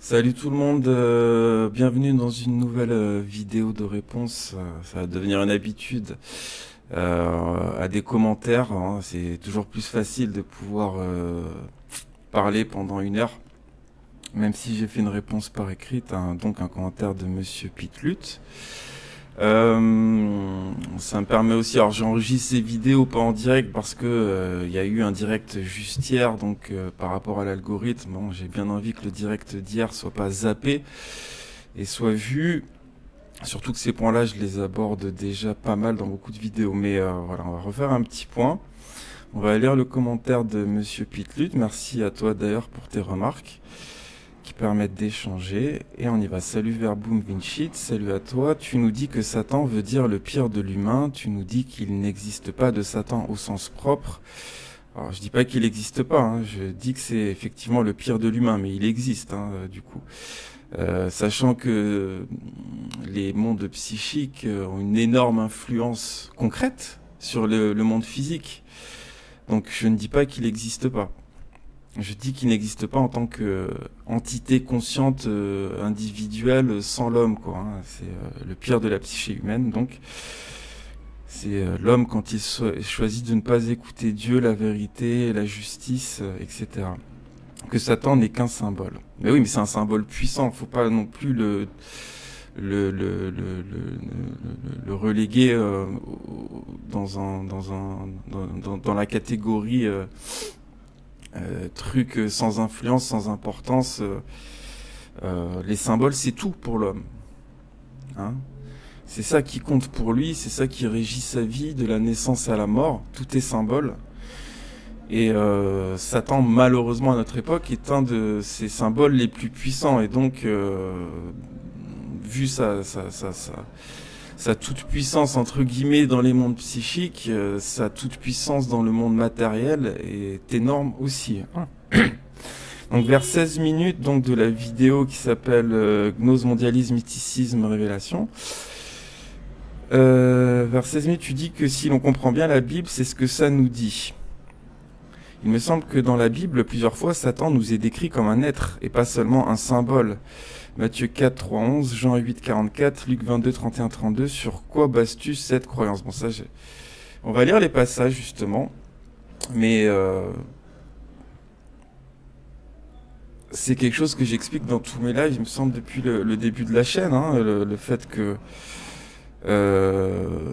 Salut tout le monde, bienvenue dans une nouvelle vidéo de réponse. Ça va devenir une habitude à des commentaires, hein. C'est toujours plus facile de pouvoir parler pendant une heure, même si j'ai fait une réponse par écrite, hein, donc un commentaire de Monsieur Pitlut. Ça me permet aussi, alors j'enregistre ces vidéos pas en direct parce que il y a eu un direct juste hier, donc par rapport à l'algorithme, bon, j'ai bien envie que le direct d'hier soit pas zappé et soit vu, surtout que ces points-là je les aborde déjà pas mal dans beaucoup de vidéos, mais voilà, on va refaire un petit point. On va lire le commentaire de Monsieur Pitlut, merci à toi d'ailleurs pour tes remarques qui permettent d'échanger, et on y va. Salut Verboom Vinci, salut à toi. Tu nous dis que Satan veut dire le pire de l'humain, tu nous dis qu'il n'existe pas de Satan au sens propre. Alors je dis pas qu'il n'existe pas, hein. Je dis que c'est effectivement le pire de l'humain, mais il existe, hein, du coup. Sachant que les mondes psychiques ont une énorme influence concrète sur le monde physique, donc je ne dis pas qu'il n'existe pas. Je dis qu'il n'existe pas en tant que entité consciente individuelle sans l'homme, quoi, hein. C'est le pire de la psyché humaine, donc c'est l'homme quand il choisit de ne pas écouter Dieu, la vérité, la justice, etc. Que Satan n'est qu'un symbole. Mais oui, mais c'est un symbole puissant. Faut pas non plus le reléguer dans la catégorie truc sans influence, sans importance. Les symboles, c'est tout pour l'homme, hein. C'est ça qui compte pour lui, c'est ça qui régit sa vie de la naissance à la mort. Tout est symbole. Et Satan, malheureusement à notre époque, est un de ces symboles les plus puissants. Et donc, vu sa toute-puissance, entre guillemets, dans les mondes psychiques, sa toute-puissance dans le monde matériel est énorme aussi, hein. Donc vers 16 minutes donc, de la vidéo qui s'appelle Gnose, Mondialisme, Mysticisme, Révélation, vers 16 minutes, tu dis que si l'on comprend bien la Bible, c'est ce que ça nous dit. Il me semble que dans la Bible, plusieurs fois, Satan nous est décrit comme un être et pas seulement un symbole. Matthieu 4, 3, 11, Jean 8, 44, Luc 22, 31, 32, sur quoi bases-tu cette croyance? Bon, ça, on va lire les passages, justement, mais c'est quelque chose que j'explique dans tous mes lives, il me semble, depuis le début de la chaîne, hein, le fait que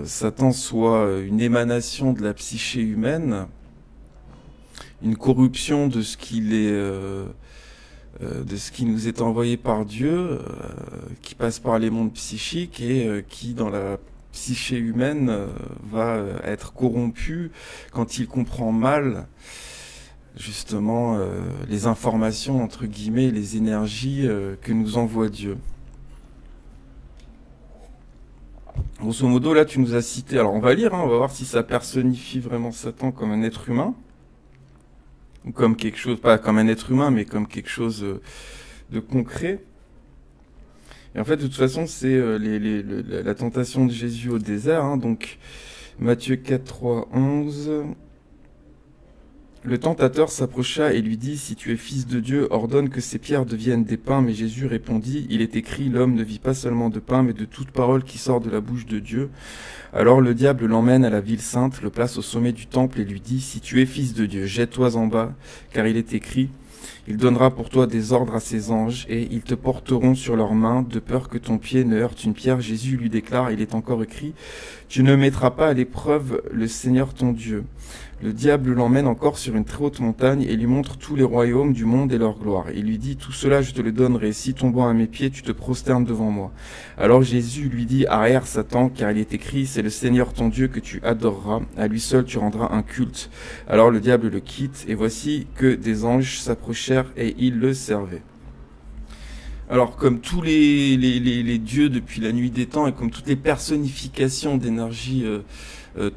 Satan soit une émanation de la psyché humaine, une corruption de ce qu'il est, de ce qui nous est envoyé par Dieu, qui passe par les mondes psychiques et qui, dans la psyché humaine, va être corrompu quand il comprend mal, justement, les informations, entre guillemets, les énergies que nous envoie Dieu. Grosso modo, là, tu nous as cité, alors on va lire, hein, on va voir si ça personnifie vraiment Satan comme un être humain, ou comme quelque chose, pas comme un être humain, mais comme quelque chose de concret. Et en fait, de toute façon, c'est la tentation de Jésus au désert, hein, donc Matthieu 4, 3, 11... Le tentateur s'approcha et lui dit, « Si tu es fils de Dieu, ordonne que ces pierres deviennent des pains. » Mais Jésus répondit, « Il est écrit, l'homme ne vit pas seulement de pain, mais de toute parole qui sort de la bouche de Dieu. » Alors le diable l'emmène à la ville sainte, le place au sommet du temple et lui dit, « Si tu es fils de Dieu, jette-toi en bas, car il est écrit, il donnera pour toi des ordres à ses anges, et ils te porteront sur leurs mains, de peur que ton pied ne heurte une pierre. » Jésus lui déclare, il est encore écrit, « Tu ne mettras pas à l'épreuve le Seigneur ton Dieu. » Le diable l'emmène encore sur une très haute montagne et lui montre tous les royaumes du monde et leur gloire. Il lui dit, « Tout cela je te le donnerai, si tombant à mes pieds tu te prosternes devant moi. » Alors Jésus lui dit, « Arrière Satan, car il est écrit, c'est le Seigneur ton Dieu que tu adoreras, à lui seul tu rendras un culte. » Alors le diable le quitte, et voici que des anges s'approchèrent et ils le servaient. Alors, comme tous les dieux depuis la nuit des temps, et comme toutes les personnifications d'énergie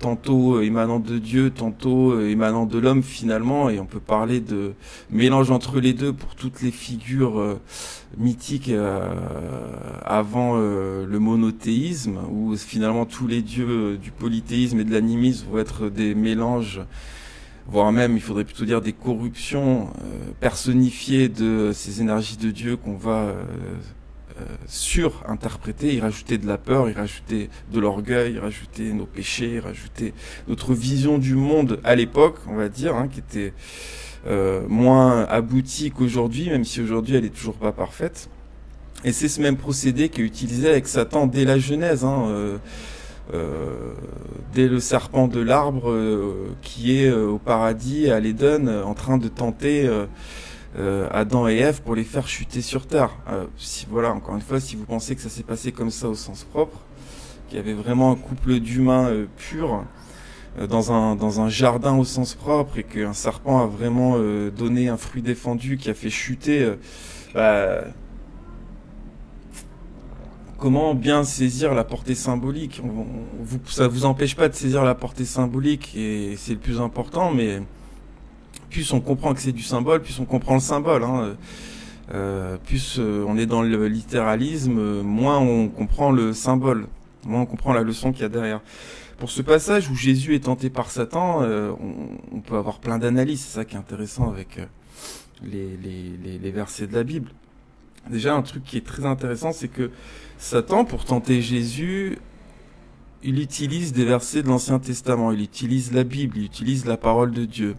tantôt émanant de Dieu, tantôt émanant de l'homme finalement, et on peut parler de mélange entre les deux pour toutes les figures mythiques avant le monothéisme, où finalement tous les dieux du polythéisme et de l'animisme vont être des mélanges voire même, il faudrait plutôt dire des corruptions personnifiées de ces énergies de Dieu qu'on va surinterpréter, y rajouter de la peur, y rajouter de l'orgueil, y rajouter nos péchés, y rajouter notre vision du monde à l'époque, on va dire, qui était moins aboutie qu'aujourd'hui, même si aujourd'hui elle est toujours pas parfaite. Et c'est ce même procédé qui est utilisé avec Satan dès la Genèse, dès le serpent de l'arbre qui est au paradis, à l'Éden, en train de tenter Adam et Ève pour les faire chuter sur terre. Voilà, encore une fois, si vous pensez que ça s'est passé comme ça au sens propre, qu'il y avait vraiment un couple d'humains purs dans un jardin au sens propre, et qu'un serpent a vraiment donné un fruit défendu qui a fait chuter, comment bien saisir la portée symbolique? Ça vous empêche pas de saisir la portée symbolique, et c'est le plus important, mais plus on comprend que c'est du symbole, plus on comprend le symbole. Plus on est dans le littéralisme, moins on comprend le symbole, moins on comprend la leçon qu'il y a derrière. Pour ce passage où Jésus est tenté par Satan, on peut avoir plein d'analyses, c'est ça qui est intéressant avec les versets de la Bible. Déjà, un truc qui est très intéressant, c'est que Satan, pour tenter Jésus, il utilise des versets de l'Ancien Testament, il utilise la Bible, il utilise la parole de Dieu.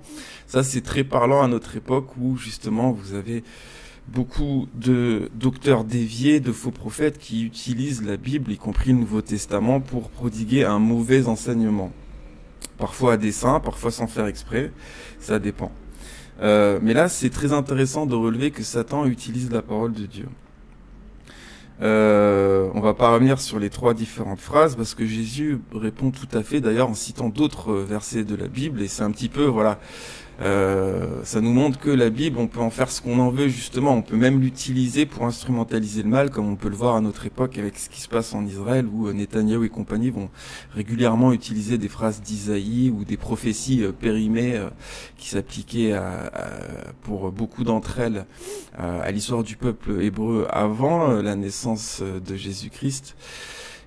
Ça, c'est très parlant à notre époque où, justement, vous avez beaucoup de docteurs déviés, de faux prophètes qui utilisent la Bible, y compris le Nouveau Testament, pour prodiguer un mauvais enseignement. Parfois à dessein, parfois sans faire exprès, ça dépend. Mais là, c'est très intéressant de relever que Satan utilise la parole de Dieu. On va pas revenir sur les 3 différentes phrases parce que Jésus répond tout à fait, d'ailleurs en citant d'autres versets de la Bible, et c'est un petit peu, voilà, ça nous montre que la Bible, on peut en faire ce qu'on en veut, justement, on peut même l'utiliser pour instrumentaliser le mal, comme on peut le voir à notre époque avec ce qui se passe en Israël, où Netanyahou et compagnie vont régulièrement utiliser des phrases d'Isaïe ou des prophéties périmées qui s'appliquaient pour beaucoup d'entre elles à l'histoire du peuple hébreu avant la naissance de Jésus-Christ,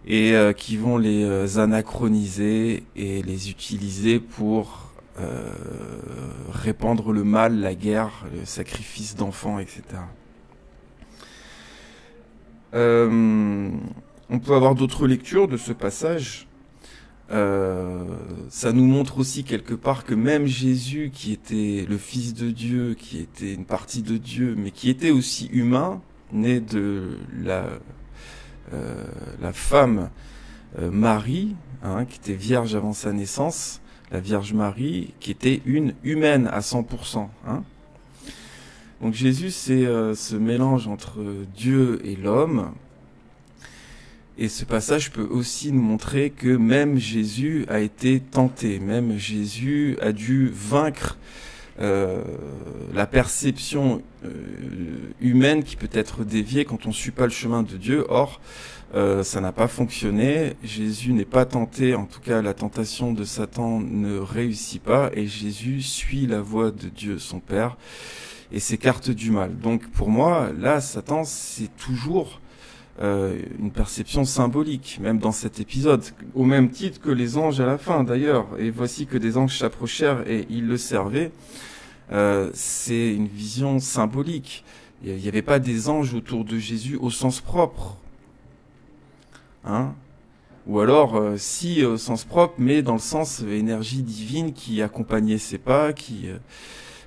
et qui vont les anachroniser et les utiliser pour répandre le mal, la guerre, le sacrifice d'enfants, etc. On peut avoir d'autres lectures de ce passage. Ça nous montre aussi quelque part que même Jésus, qui était le Fils de Dieu, qui était une partie de Dieu, mais qui était aussi humain, né de la femme Marie, qui était vierge avant sa naissance, la Vierge Marie, qui était une humaine à 100%. Donc Jésus, c'est ce mélange entre Dieu et l'homme. Et ce passage peut aussi nous montrer que même Jésus a été tenté, même Jésus a dû vaincre la perception humaine qui peut être déviée quand on ne suit pas le chemin de Dieu. Or, ça n'a pas fonctionné. Jésus n'est pas tenté, en tout cas la tentation de Satan ne réussit pas, et Jésus suit la voie de Dieu, son Père, et s'écarte du mal. Donc pour moi, là, Satan, c'est toujours une perception symbolique, même dans cet épisode, au même titre que les anges à la fin d'ailleurs. Et voici que des anges s'approchèrent et ils le servaient. C'est une vision symbolique. Il n'y avait pas des anges autour de Jésus au sens propre. Ou alors, si au sens propre, mais dans le sens énergie divine qui accompagnait ses pas, qui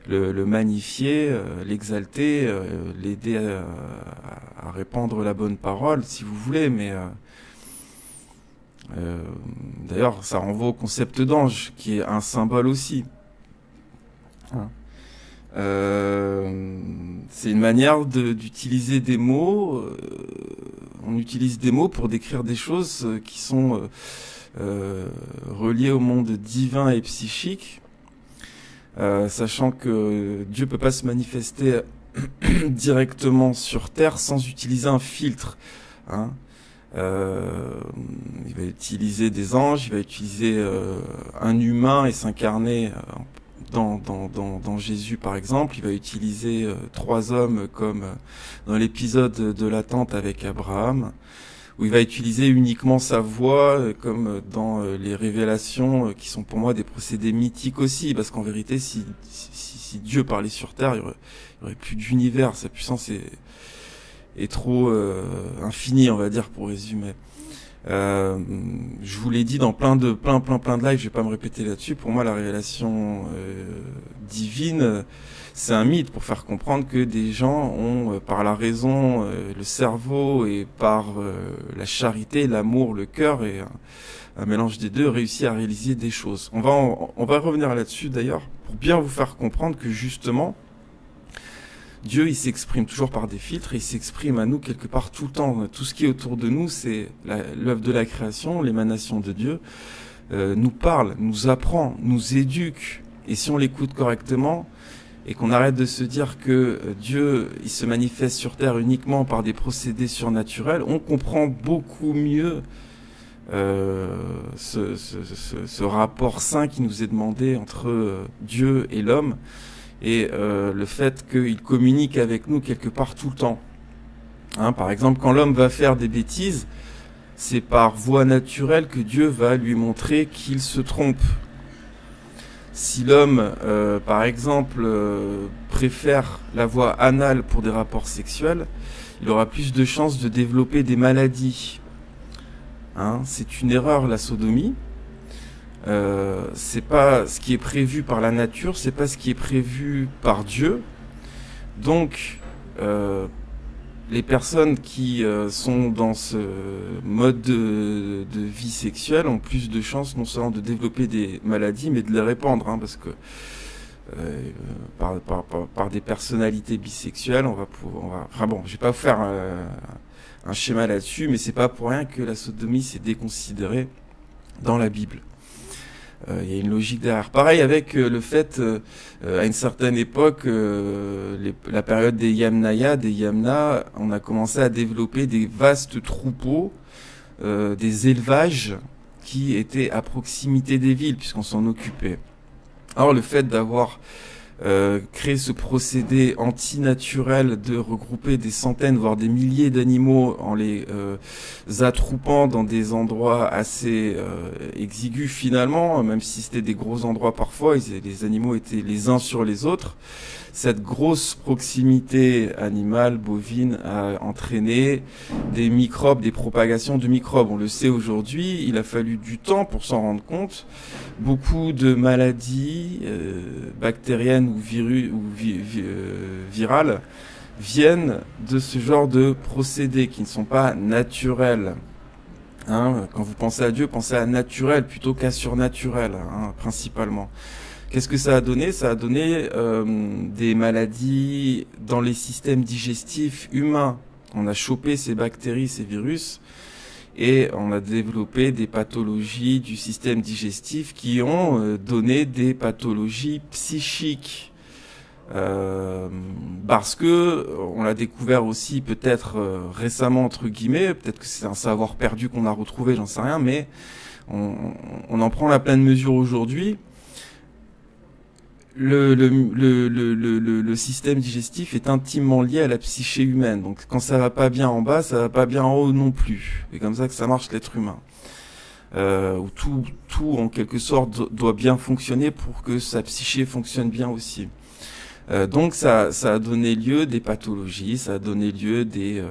le magnifiait, l'exaltait, l'aidait à répandre la bonne parole, si vous voulez. Mais d'ailleurs, ça renvoie au concept d'ange, qui est un symbole aussi. C'est une manière d'utiliser des mots. On utilise des mots pour décrire des choses qui sont reliées au monde divin et psychique, sachant que Dieu peut pas se manifester directement sur Terre sans utiliser un filtre. Il va utiliser des anges, il va utiliser un humain et s'incarner dans Jésus par exemple. Il va utiliser 3 hommes comme dans l'épisode de la tente avec Abraham, où il va utiliser uniquement sa voix, comme dans les révélations, qui sont pour moi des procédés mythiques aussi, parce qu'en vérité, si Dieu parlait sur Terre, il y aurait plus d'univers, sa puissance est trop infinie, on va dire, pour résumer. Je vous l'ai dit dans plein de lives, je vais pas me répéter là-dessus. Pour moi, la révélation divine, c'est un mythe pour faire comprendre que des gens ont, par la raison, le cerveau, et par la charité, l'amour, le cœur, et un mélange des deux, réussi à réaliser des choses. On va revenir là-dessus d'ailleurs, pour bien vous faire comprendre que justement, Dieu, il s'exprime toujours par des filtres, et il s'exprime à nous quelque part tout le temps. Tout ce qui est autour de nous, c'est l'œuvre de la création, l'émanation de Dieu, nous parle, nous apprend, nous éduque. Et si on l'écoute correctement, et qu'on arrête de se dire que Dieu, il se manifeste sur Terre uniquement par des procédés surnaturels, on comprend beaucoup mieux ce rapport saint qui nous est demandé entre Dieu et l'homme, et le fait qu'il communique avec nous quelque part tout le temps. Hein, par exemple, quand l'homme va faire des bêtises, c'est par voie naturelle que Dieu va lui montrer qu'il se trompe. Si l'homme, par exemple, préfère la voie anale pour des rapports sexuels, il aura plus de chances de développer des maladies. Hein, c'est une erreur, la sodomie. C'est pas ce qui est prévu par la nature, c'est pas ce qui est prévu par Dieu. Donc, les personnes qui sont dans ce mode de vie sexuelle ont plus de chances non seulement de développer des maladies, mais de les répandre, hein, parce que par des personnalités bisexuelles, enfin bon, je vais pas vous faire un schéma là-dessus, mais c'est pas pour rien que la sodomie c'est déconsidéré dans la Bible. Il y a une logique derrière. Pareil avec le fait, à une certaine époque, la période des Yamnaya, des Yamna, on a commencé à développer des vastes troupeaux, des élevages qui étaient à proximité des villes, puisqu'on s'en occupait. Alors le fait d'avoir créé ce procédé antinaturel de regrouper des centaines, voire des milliers d'animaux en les attroupant dans des endroits assez exigus finalement, même si c'était des gros endroits parfois, les animaux étaient les uns sur les autres. Cette grosse proximité animale, bovine, a entraîné des microbes, des propagations de microbes. On le sait aujourd'hui, il a fallu du temps pour s'en rendre compte. Beaucoup de maladies bactériennes ou virales viennent de ce genre de procédés qui ne sont pas naturels. Hein, quand vous pensez à Dieu, pensez à naturel plutôt qu'à surnaturel, hein, principalement. Qu'est-ce que ça a donné? Ça a donné des maladies dans les systèmes digestifs humains. On a chopé ces bactéries, ces virus, et on a développé des pathologies du système digestif qui ont donné des pathologies psychiques. Parce que on l'a découvert aussi peut-être récemment entre guillemets, peut-être que c'est un savoir perdu qu'on a retrouvé, j'en sais rien, mais on en prend la pleine mesure aujourd'hui. Le système digestif est intimement lié à la psyché humaine. Donc quand ça va pas bien en bas, ça va pas bien en haut non plus. C'est comme ça que ça marche l'être humain. Où tout en quelque sorte doit bien fonctionner pour que sa psyché fonctionne bien aussi. Donc ça a donné lieu des pathologies, ça a donné lieu des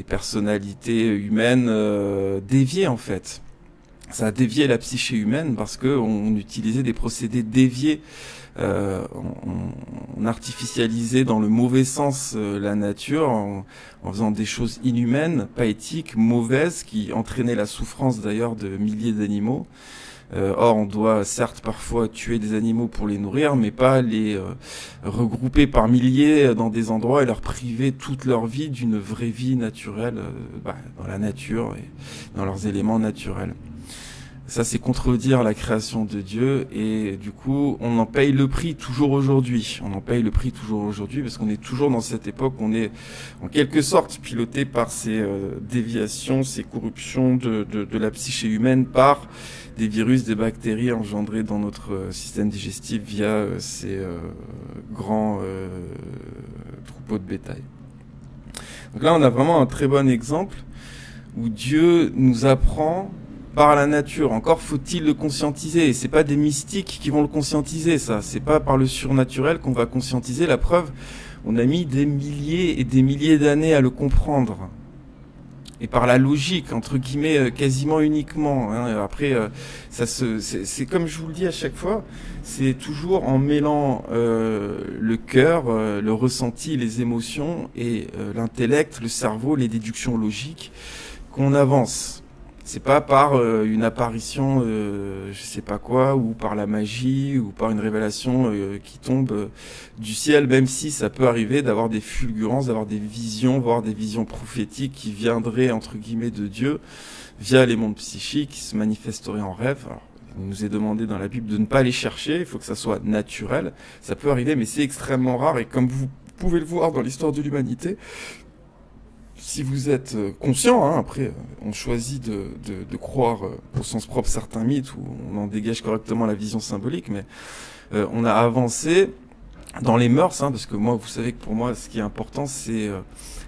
personnalités humaines déviées en fait. Ça a dévié la psyché humaine parce que on utilisait des procédés déviés, on artificialisait dans le mauvais sens la nature en faisant des choses inhumaines, pas éthiques, mauvaises, qui entraînaient la souffrance d'ailleurs de milliers d'animaux. Or, on doit certes parfois tuer des animaux pour les nourrir, mais pas les regrouper par milliers dans des endroits et leur priver toute leur vie d'une vraie vie naturelle dans la nature et dans leurs éléments naturels. Ça, c'est contredire la création de Dieu, et du coup, on en paye le prix toujours aujourd'hui. On en paye le prix toujours aujourd'hui parce qu'on est toujours dans cette époque où on est en quelque sorte piloté par ces déviations, ces corruptions de la psyché humaine par des virus, des bactéries engendrées dans notre système digestif via ces grands troupeaux de bétail. Donc là, on a vraiment un très bon exemple où Dieu nous apprend par la nature. Encore faut-il le conscientiser. Et c'est pas des mystiques qui vont le conscientiser, ça. C'est pas par le surnaturel qu'on va conscientiser. La preuve, on a mis des milliers et des milliers d'années à le comprendre. Et par la logique, entre guillemets, quasiment uniquement. Hein. Après, c'est comme je vous le dis à chaque fois, c'est toujours en mêlant le cœur, le ressenti, les émotions et l'intellect, le cerveau, les déductions logiques qu'on avance. C'est pas par une apparition, je sais pas quoi, ou par la magie, ou par une révélation qui tombe du ciel, même si ça peut arriver d'avoir des fulgurances, d'avoir des visions, voire des visions prophétiques qui viendraient, entre guillemets, de Dieu, via les mondes psychiques, qui se manifesteraient en rêve. Alors, il nous est demandé dans la Bible de ne pas les chercher, il faut que ça soit naturel. Ça peut arriver, mais c'est extrêmement rare, et comme vous pouvez le voir dans l'histoire de l'humanité, si vous êtes conscient, hein, après, on choisit de croire au sens propre certains mythes, où on en dégage correctement la vision symbolique, mais on a avancé dans les mœurs, hein, parce que moi, vous savez que pour moi, ce qui est important, c'est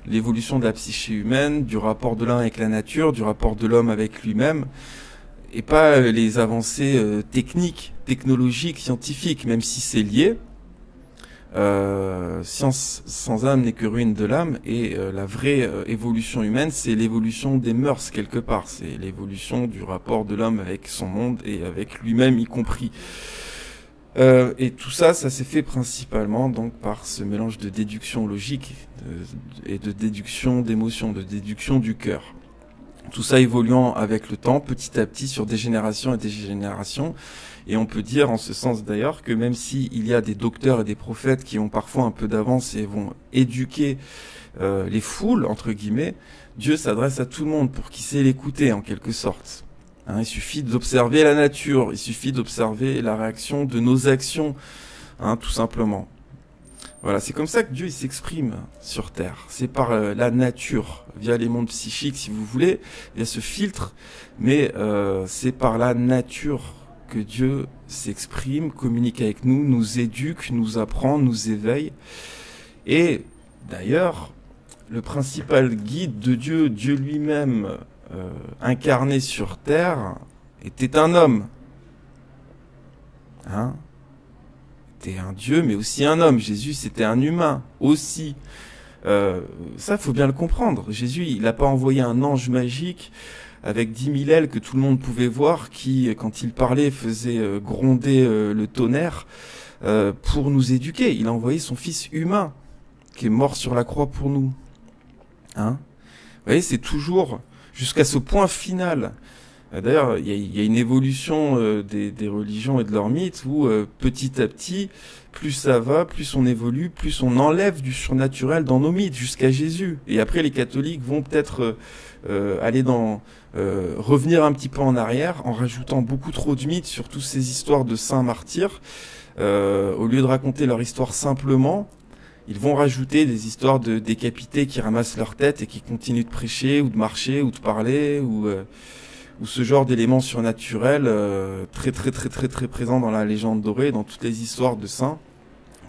l'évolution de la psyché humaine, du rapport de l'un avec la nature, du rapport de l'homme avec lui-même, et pas les avancées techniques, technologiques, scientifiques, même si c'est lié. Science sans âme n'est que ruine de l'âme, et la vraie évolution humaine, c'est l'évolution des mœurs quelque part, c'est l'évolution du rapport de l'homme avec son monde et avec lui-même y compris. Et tout ça, ça s'est fait principalement donc par ce mélange de déduction logique et de déduction d'émotion, de déduction du cœur. Tout ça évoluant avec le temps, petit à petit, sur des générations et des générations. Et on peut dire en ce sens d'ailleurs que même s'il y a des docteurs et des prophètes qui ont parfois un peu d'avance et vont éduquer les foules, entre guillemets, Dieu s'adresse à tout le monde pour qu'il sait l'écouter en quelque sorte. Hein, il suffit d'observer la nature, il suffit d'observer la réaction de nos actions, hein, tout simplement. Voilà, c'est comme ça que Dieu il s'exprime sur Terre. C'est par la nature, via les mondes psychiques si vous voulez, via ce filtre, mais c'est par la nature que Dieu s'exprime, communique avec nous, nous éduque, nous apprend, nous éveille. Et d'ailleurs, le principal guide de Dieu, Dieu lui-même incarné sur terre, était un homme. Hein? C'était un Dieu, mais aussi un homme. Jésus, c'était un humain aussi. Ça, faut bien le comprendre. Jésus, il n'a pas envoyé un ange magique avec 10 000 ailes que tout le monde pouvait voir, qui, quand il parlait, faisait gronder le tonnerre pour nous éduquer. Il a envoyé son fils humain, qui est mort sur la croix pour nous. Hein? Vous voyez, c'est toujours jusqu'à ce point final. D'ailleurs, il y a une évolution des religions et de leurs mythes où petit à petit, plus ça va, plus on évolue, plus on enlève du surnaturel dans nos mythes jusqu'à Jésus. Et après, les catholiques vont peut-être aller revenir un petit peu en arrière en rajoutant beaucoup trop de mythes sur toutes ces histoires de saints martyrs. Au lieu de raconter leur histoire simplement, ils vont rajouter des histoires de décapités qui ramassent leur tête et qui continuent de prêcher ou de marcher ou de parler ou ce genre d'éléments surnaturels très présents dans la légende dorée, dans toutes les histoires de saints,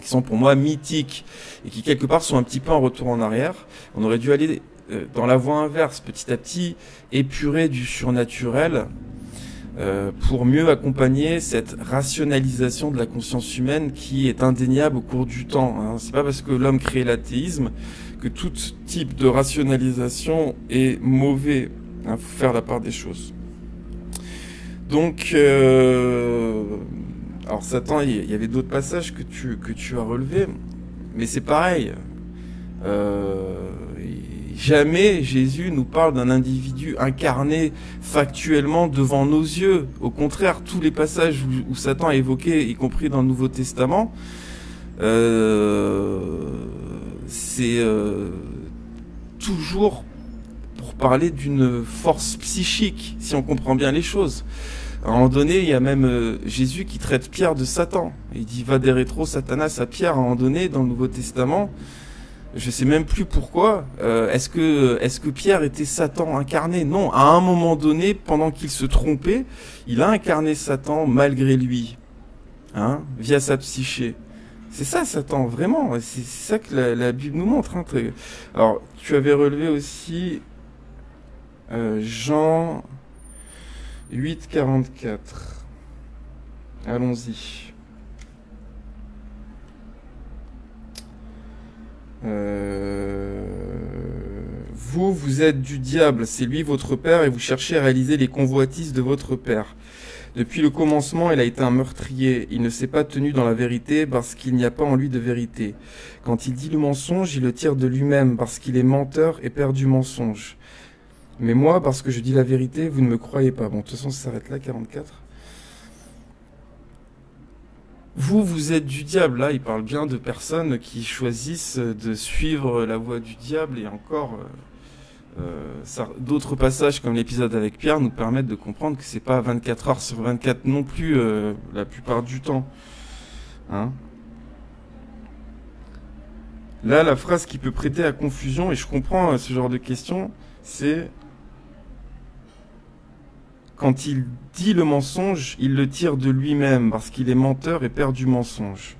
qui sont pour moi mythiques et qui quelque part sont un petit peu en retour en arrière. On aurait dû aller dans la voie inverse, petit à petit, épurer du surnaturel pour mieux accompagner cette rationalisation de la conscience humaine qui est indéniable au cours du temps. Hein. C'est pas parce que l'homme crée l'athéisme que tout type de rationalisation est mauvais. Hein, faut faire la part des choses. Donc, alors Satan, il y avait d'autres passages que tu as relevés, mais c'est pareil. Jamais Jésus nous parle d'un individu incarné factuellement devant nos yeux. Au contraire, tous les passages où Satan est évoqué, y compris dans le Nouveau Testament, c'est toujours pour parler d'une force psychique, si on comprend bien les choses. À un moment donné, il y a même Jésus qui traite Pierre de Satan. Il dit « Va des rétro Satanas » à Pierre à un moment donné dans le Nouveau Testament. Je sais même plus pourquoi. Est-ce que Pierre était Satan incarné? Non, à un moment donné, pendant qu'il se trompait, il a incarné Satan malgré lui, hein, via sa psyché. C'est ça, Satan, vraiment. C'est ça que la Bible nous montre. Hein, Alors, tu avais relevé aussi Jean 8, 44. Allons-y. Vous êtes du diable, c'est lui votre père, et vous cherchez à réaliser les convoitises de votre père. Depuis le commencement, il a été un meurtrier. Il ne s'est pas tenu dans la vérité parce qu'il n'y a pas en lui de vérité. Quand il dit le mensonge, il le tire de lui-même parce qu'il est menteur et père du mensonge. Mais moi, parce que je dis la vérité, vous ne me croyez pas. Bon, de toute façon, ça s'arrête là, 44. Vous êtes du diable. Là, il parle bien de personnes qui choisissent de suivre la voie du diable, et encore... d'autres passages comme l'épisode avec Pierre nous permettent de comprendre que c'est pas 24 heures sur 24 non plus la plupart du temps. Hein? Là, la phrase qui peut prêter à confusion, et je comprends ce genre de question, c'est quand il dit le mensonge, il le tire de lui-même parce qu'il est menteur et père du mensonge.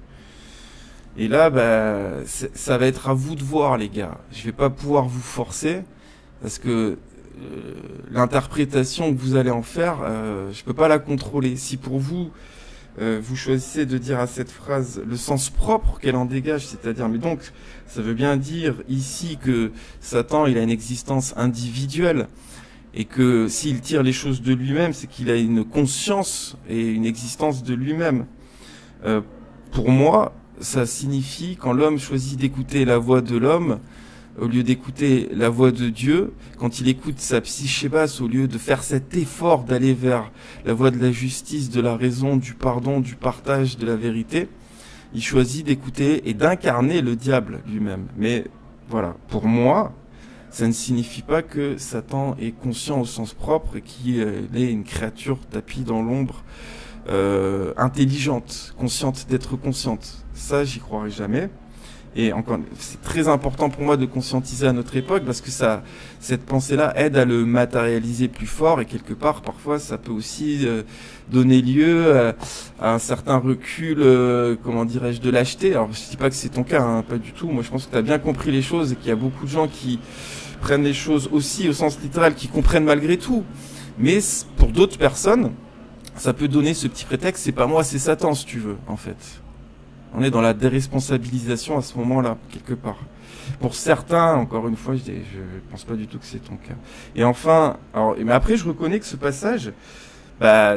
Et là, ça va être à vous de voir, les gars. Je vais pas pouvoir vous forcer. Parce que l'interprétation que vous allez en faire, je peux pas la contrôler. Si pour vous, vous choisissez de dire à cette phrase le sens propre qu'elle en dégage, c'est-à-dire, mais donc, ça veut bien dire ici que Satan, il a une existence individuelle, et que s'il tire les choses de lui-même, c'est qu'il a une conscience et une existence de lui-même. Pour moi, ça signifie quand l'homme choisit d'écouter la voix de l'homme, au lieu d'écouter la voix de Dieu, quand il écoute sa psyché basse, au lieu de faire cet effort d'aller vers la voie de la justice, de la raison, du pardon, du partage, de la vérité, il choisit d'écouter et d'incarner le diable lui-même. Mais voilà, pour moi, ça ne signifie pas que Satan est conscient au sens propre et qu'il est une créature tapie dans l'ombre, intelligente, consciente d'être consciente. Ça, j'y croirais jamais. Et encore, c'est très important pour moi de conscientiser à notre époque parce que cette pensée-là aide à le matérialiser plus fort, et quelque part, parfois, ça peut aussi donner lieu à un certain recul, comment dirais-je, de lâcheté. Alors, je dis pas que c'est ton cas, hein, pas du tout. Moi, je pense que tu as bien compris les choses et qu'il y a beaucoup de gens qui prennent les choses aussi au sens littéral, qui comprennent malgré tout. Mais pour d'autres personnes, ça peut donner ce petit prétexte, c'est pas moi, c'est Satan, si tu veux, en fait. On est dans la déresponsabilisation à ce moment-là, quelque part. Pour certains, encore une fois, je pense pas du tout que c'est ton cas. Et enfin, mais après, je reconnais que ce passage,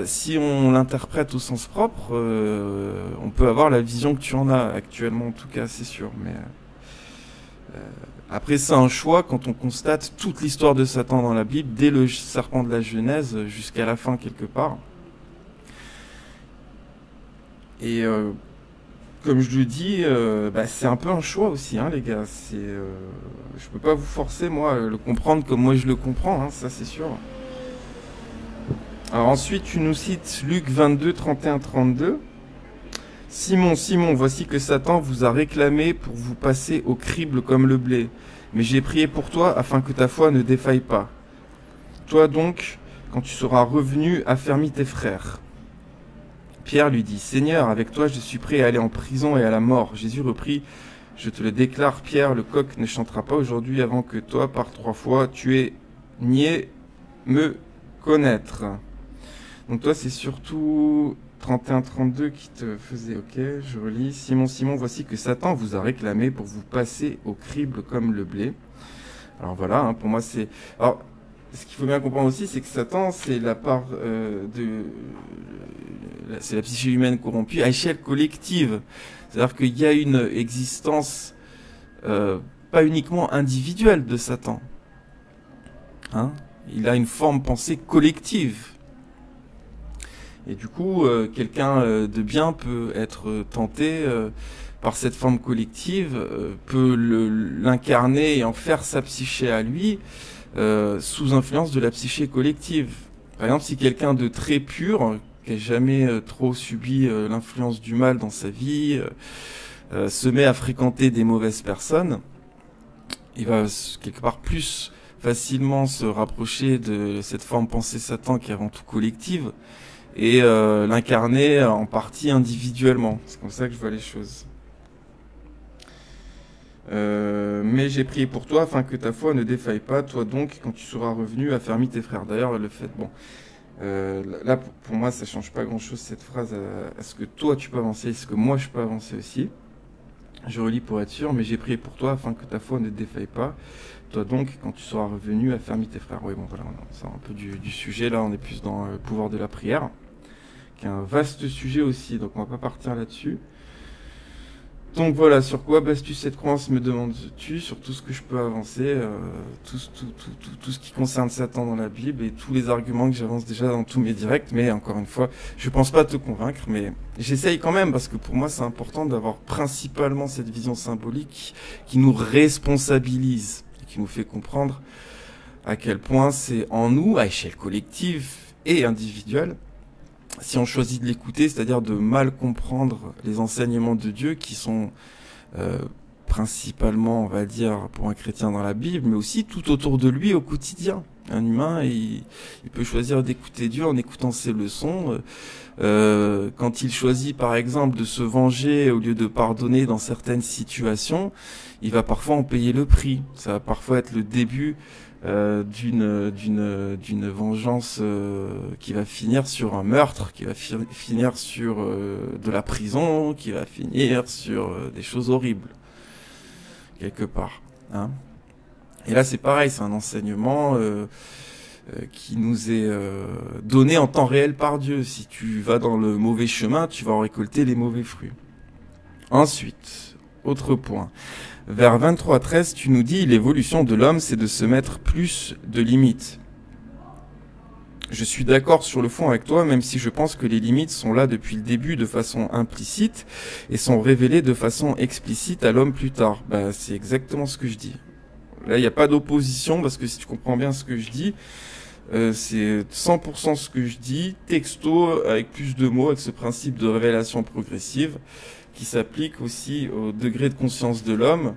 si on l'interprète au sens propre, on peut avoir la vision que tu en as actuellement, en tout cas, c'est sûr. Mais après, c'est un choix quand on constate toute l'histoire de Satan dans la Bible, dès le serpent de la Genèse jusqu'à la fin, quelque part. Et comme je le dis, c'est un peu un choix aussi, hein, les gars. Je peux pas vous forcer, moi, le comprendre comme moi je le comprends, hein, ça c'est sûr. Alors ensuite, tu nous cites Luc 22, 31, 32. Simon, Simon, voici que Satan vous a réclamé pour vous passer au crible comme le blé. Mais j'ai prié pour toi afin que ta foi ne défaille pas. Toi donc, quand tu seras revenu, affermis tes frères. Pierre lui dit, Seigneur, avec toi je suis prêt à aller en prison et à la mort. Jésus reprit, je te le déclare, Pierre, le coq ne chantera pas aujourd'hui avant que toi, par 3 fois, tu aies nié me connaître. Donc toi, c'est surtout 31-32 qui te faisait, ok, je relis. Simon, Simon, voici que Satan vous a réclamé pour vous passer au crible comme le blé. Alors voilà, hein, pour moi c'est... Alors, ce qu'il faut bien comprendre aussi, c'est que Satan, c'est la part c'est la psyché humaine corrompue à échelle collective. C'est-à-dire qu'il y a une existence pas uniquement individuelle de Satan. Hein, il a une forme pensée collective. Et du coup, quelqu'un de bien peut être tenté par cette forme collective, peut l'incarner et en faire sa psyché à lui, sous influence de la psyché collective. Par exemple, si quelqu'un de très pur, qui n'a jamais trop subi l'influence du mal dans sa vie, se met à fréquenter des mauvaises personnes, il va quelque part plus facilement se rapprocher de cette forme pensée Satan qui est avant tout collective, et l'incarner en partie individuellement. C'est comme ça que je vois les choses. Mais j'ai prié pour toi afin que ta foi ne défaille pas. Toi donc, quand tu seras revenu, affermis tes frères. D'ailleurs, le fait, bon, là, pour moi, ça change pas grand-chose cette phrase à ce que toi tu peux avancer, et ce que moi je peux avancer aussi. Je relis pour être sûr, mais j'ai prié pour toi afin que ta foi ne défaille pas. Toi donc, quand tu seras revenu, affermis tes frères. Oui, bon, voilà, on sort un peu du sujet. Là, on est plus dans le pouvoir de la prière, qui est un vaste sujet aussi, donc on va pas partir là-dessus. Donc voilà, sur quoi bases-tu cette croyance, me demandes-tu, sur tout ce que je peux avancer, tout ce qui concerne Satan dans la Bible et tous les arguments que j'avance déjà dans tous mes directs, mais encore une fois, je pense pas te convaincre, mais j'essaye quand même, parce que pour moi c'est important d'avoir principalement cette vision symbolique qui nous responsabilise, et qui nous fait comprendre à quel point c'est en nous, à échelle collective et individuelle, si on choisit de l'écouter, c'est-à-dire de mal comprendre les enseignements de Dieu qui sont principalement, on va dire, pour un chrétien dans la Bible, mais aussi tout autour de lui au quotidien. Un humain, il peut choisir d'écouter Dieu en écoutant ses leçons. Quand il choisit, par exemple, de se venger au lieu de pardonner dans certaines situations, il va parfois en payer le prix. Ça va parfois être le début d'une vengeance qui va finir sur un meurtre, qui va finir sur de la prison, qui va finir sur des choses horribles quelque part, hein. Et là c'est pareil, c'est un enseignement qui nous est donné en temps réel par Dieu. Si tu vas dans le mauvais chemin, tu vas en récolter les mauvais fruits. Ensuite, autre point. Vers 23-13, tu nous dis, l'évolution de l'homme, c'est de se mettre plus de limites. Je suis d'accord sur le fond avec toi, même si je pense que les limites sont là depuis le début de façon implicite et sont révélées de façon explicite à l'homme plus tard. Bah, c'est exactement ce que je dis. Là, il n'y a pas d'opposition, parce que si tu comprends bien ce que je dis, c'est 100% ce que je dis, texto, avec plus de mots, avec ce principe de révélation progressive, qui s'applique aussi au degré de conscience de l'homme.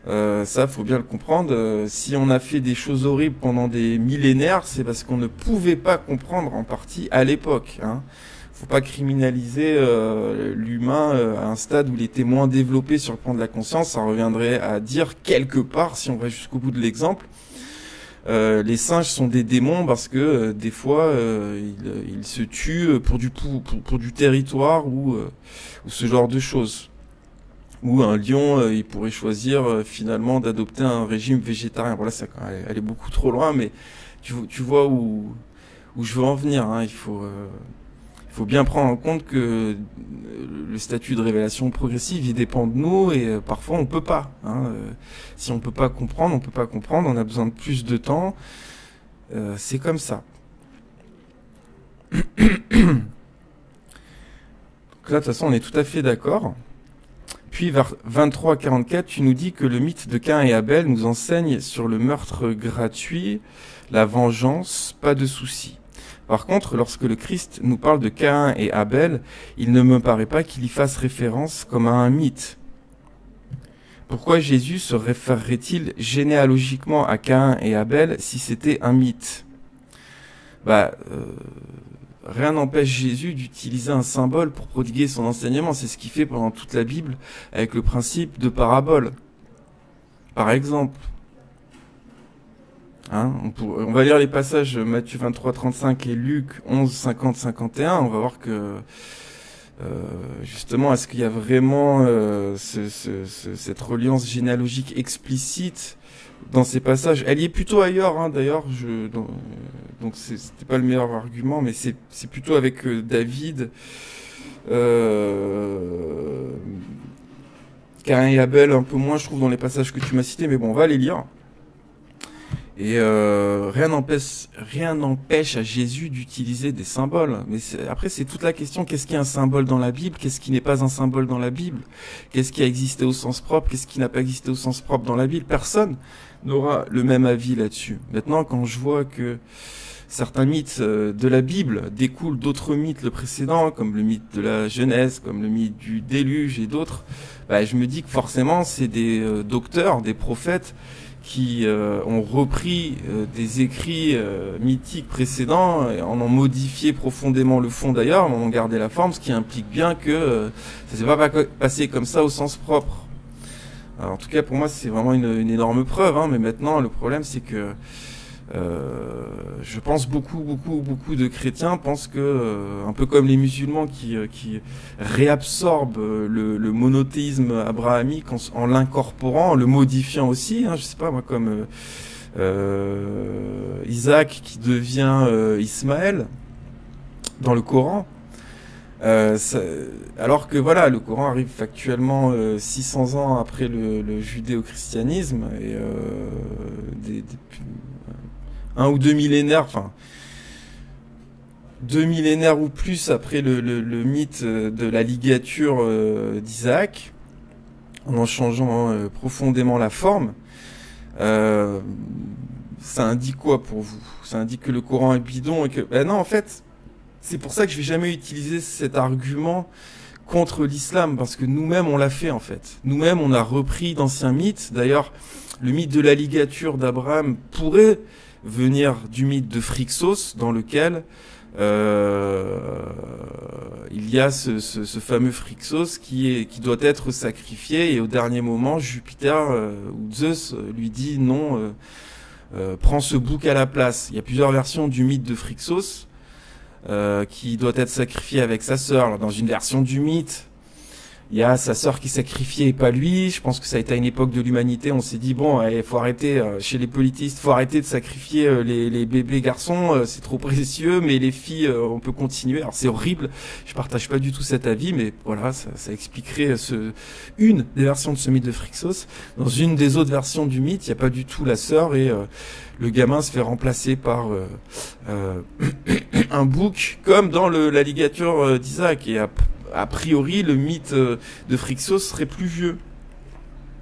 Ça, faut bien le comprendre. Si on a fait des choses horribles pendant des millénaires, c'est parce qu'on ne pouvait pas comprendre en partie à l'époque, hein. Faut pas criminaliser l'humain à un stade où il était moins développé sur le plan de la conscience. Ça reviendrait à dire quelque part, si on va jusqu'au bout de l'exemple, les singes sont des démons parce que des fois ils se tuent pour du territoire ou ce genre de choses. Ou un lion, il pourrait choisir finalement d'adopter un régime végétarien. Voilà, ça, elle est beaucoup trop loin, mais tu vois où je veux en venir, hein. Il faut bien prendre en compte que le statut de révélation progressive, il dépend de nous et parfois on peut pas, hein. Si on peut pas comprendre, on a besoin de plus de temps. C'est comme ça. Donc là, de toute façon, on est tout à fait d'accord. Puis vers 23-44, tu nous dis que le mythe de Caïn et Abel nous enseigne sur le meurtre gratuit, la vengeance, pas de souci. Par contre, lorsque le Christ nous parle de Caïn et Abel, il ne me paraît pas qu'il y fasse référence comme à un mythe. Pourquoi Jésus se référerait-il généalogiquement à Caïn et Abel si c'était un mythe? Rien n'empêche Jésus d'utiliser un symbole pour prodiguer son enseignement. C'est ce qu'il fait pendant toute la Bible avec le principe de parabole. Par exemple, hein, on va lire les passages Matthieu 23-35 et Luc 11-50-51. On va voir que justement, est-ce qu'il y a vraiment cette reliance généalogique explicite dans ces passages? Elle y est plutôt ailleurs, hein, d'ailleurs. Donc c'était pas le meilleur argument, mais c'est plutôt avec David, Caïn et Abel, un peu moins, je trouve, dans les passages que tu m'as cités. Mais bon, on va les lire. Et rien n'empêche à Jésus d'utiliser des symboles. Mais après, c'est toute la question, qu'est-ce qui est un symbole dans la Bible? Qu'est-ce qui n'est pas un symbole dans la Bible? Qu'est-ce qui a existé au sens propre? Qu'est-ce qui n'a pas existé au sens propre dans la Bible? Personne n'aura le même avis là-dessus. Maintenant, quand je vois que certains mythes de la Bible découlent d'autres mythes le précédent, comme le mythe de la Genèse, comme le mythe du déluge et d'autres, je me dis que forcément, c'est des docteurs, des prophètes, qui ont repris des écrits mythiques précédents, et en ont modifié profondément le fond d'ailleurs, mais en ont gardé la forme, ce qui implique bien que ça s'est pas passé comme ça au sens propre. Alors, en tout cas, pour moi, c'est vraiment une énorme preuve, hein, mais maintenant, le problème, c'est que je pense beaucoup de chrétiens pensent que, un peu comme les musulmans qui réabsorbent le monothéisme abrahamique en l'incorporant, en le modifiant aussi, hein, je sais pas moi, comme Isaac qui devient Ismaël dans le Coran. Alors que voilà, le Coran arrive factuellement 600 ans après le judéo-christianisme et un ou deux millénaires, enfin 2 millénaires ou plus après le mythe de la ligature d'Isaac, en changeant profondément la forme. Ça indique quoi pour vous? Ça indique que le Coran est bidon et que... Ben non, en fait, c'est pour ça que je vais jamais utiliser cet argument contre l'islam, parce que nous-mêmes, on l'a fait, en fait. Nous-mêmes, on a repris d'anciens mythes. D'ailleurs, le mythe de la ligature d'Abraham pourrait venir du mythe de Phrixos, dans lequel il y a ce fameux Phrixos qui doit être sacrifié, et au dernier moment, Jupiter ou Zeus lui dit non, prends ce bouc à la place. Il y a plusieurs versions du mythe de Phrixos qui doit être sacrifié avec sa sœur. Alors, dans une version du mythe, il y a sa sœur qui est sacrifiée et pas lui. Je pense que ça a été à une époque de l'humanité. On s'est dit, bon, il faut arrêter, chez les politistes, faut arrêter de sacrifier les bébés garçons, c'est trop précieux, mais les filles, on peut continuer. Alors c'est horrible, je partage pas du tout cet avis, mais voilà, ça expliquerait une des versions de ce mythe de Phrixos. Dans une des autres versions du mythe, il n'y a pas du tout la sœur, et le gamin se fait remplacer par un bouc, comme dans la ligature d'Isaac, et a priori, le mythe de Phrixos serait plus vieux.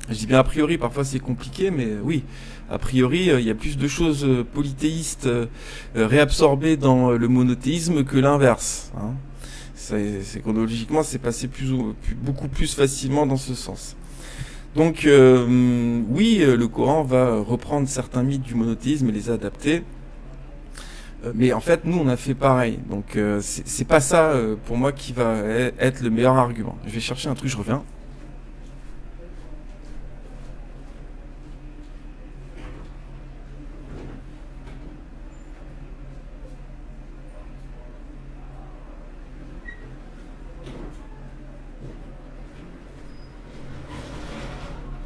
Je dis bien a priori, parfois c'est compliqué, mais oui, a priori, il y a plus de choses polythéistes réabsorbées dans le monothéisme que l'inverse. Hein. C'est chronologiquement, c'est passé beaucoup plus facilement dans ce sens. Donc, oui, le Coran va reprendre certains mythes du monothéisme et les adapter. Mais en fait, nous, on a fait pareil. Donc, c'est pas ça, pour moi, qui va être le meilleur argument. Je vais chercher un truc, je reviens.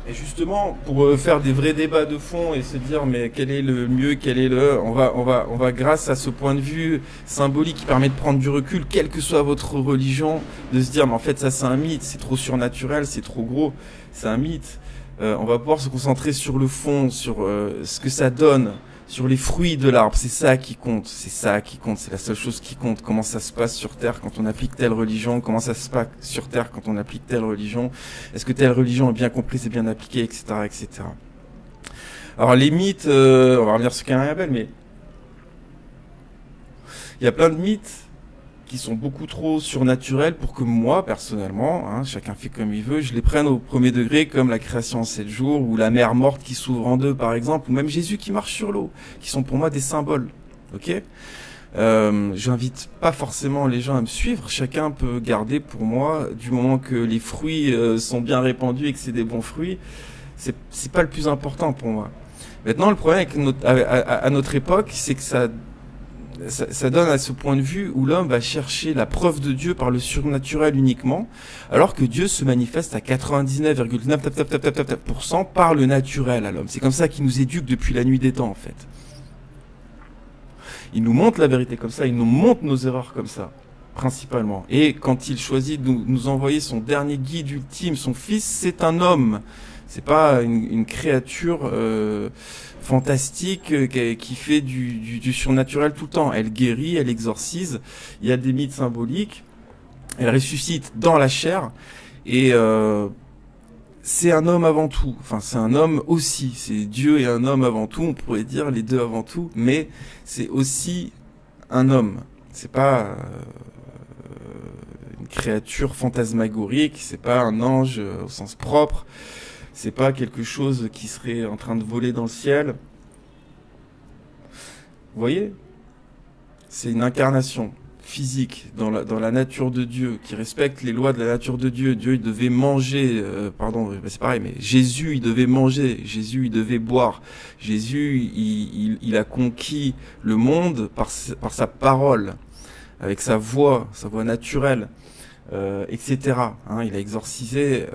Et justement, pour faire des vrais débats de fond et se dire mais quel est le mieux, on va grâce à ce point de vue symbolique qui permet de prendre du recul, quelle que soit votre religion, de se dire mais en fait ça c'est un mythe, c'est trop surnaturel, c'est trop gros, c'est un mythe. On va pouvoir se concentrer sur le fond, sur ce que ça donne, sur les fruits de l'arbre. C'est ça qui compte, c'est la seule chose qui compte. Comment ça se passe sur Terre quand on applique telle religion, comment ça se passe sur Terre quand on applique telle religion, est-ce que telle religion est bien comprise et bien appliquée, etc., etc. Alors les mythes, on va revenir sur Cain et Abel, mais il y a plein de mythes qui sont beaucoup trop surnaturels pour que moi, personnellement, hein, chacun fait comme il veut, je les prenne au premier degré, comme la création en 7 jours, ou la mer morte qui s'ouvre en deux, par exemple, ou même Jésus qui marche sur l'eau, qui sont pour moi des symboles. Ok ? J'invite pas forcément les gens à me suivre, chacun peut garder pour moi, du moment que les fruits sont bien répandus et que c'est des bons fruits, c'est pas le plus important pour moi. Maintenant, le problème avec à notre époque, c'est que ça donne à ce point de vue où l'homme va chercher la preuve de Dieu par le surnaturel uniquement, alors que Dieu se manifeste à 99,9% par le naturel à l'homme. C'est comme ça qu'il nous éduque depuis la nuit des temps, en fait. Il nous montre la vérité comme ça, il nous montre nos erreurs comme ça, principalement. Et quand il choisit de nous envoyer son dernier guide ultime, son fils, c'est un homme. C'est pas une créature fantastique qui fait du surnaturel tout le temps. Elle guérit, elle exorcise, il y a des mythes symboliques, elle ressuscite dans la chair, et c'est un homme avant tout. Enfin, c'est un homme aussi. C'est Dieu et un homme avant tout, on pourrait dire les deux avant tout, mais c'est aussi un homme. C'est pas une créature fantasmagorique, c'est pas un ange au sens propre. C'est pas quelque chose qui serait en train de voler dans le ciel. Vous voyez ? C'est une incarnation physique, dans la nature de Dieu, qui respecte les lois de la nature de Dieu. Dieu, il devait manger, c'est pareil, mais Jésus, il devait manger, Jésus, il devait boire. Jésus, il a conquis le monde par sa parole, avec sa voix naturelle. Etc. Hein, il a exorcisé,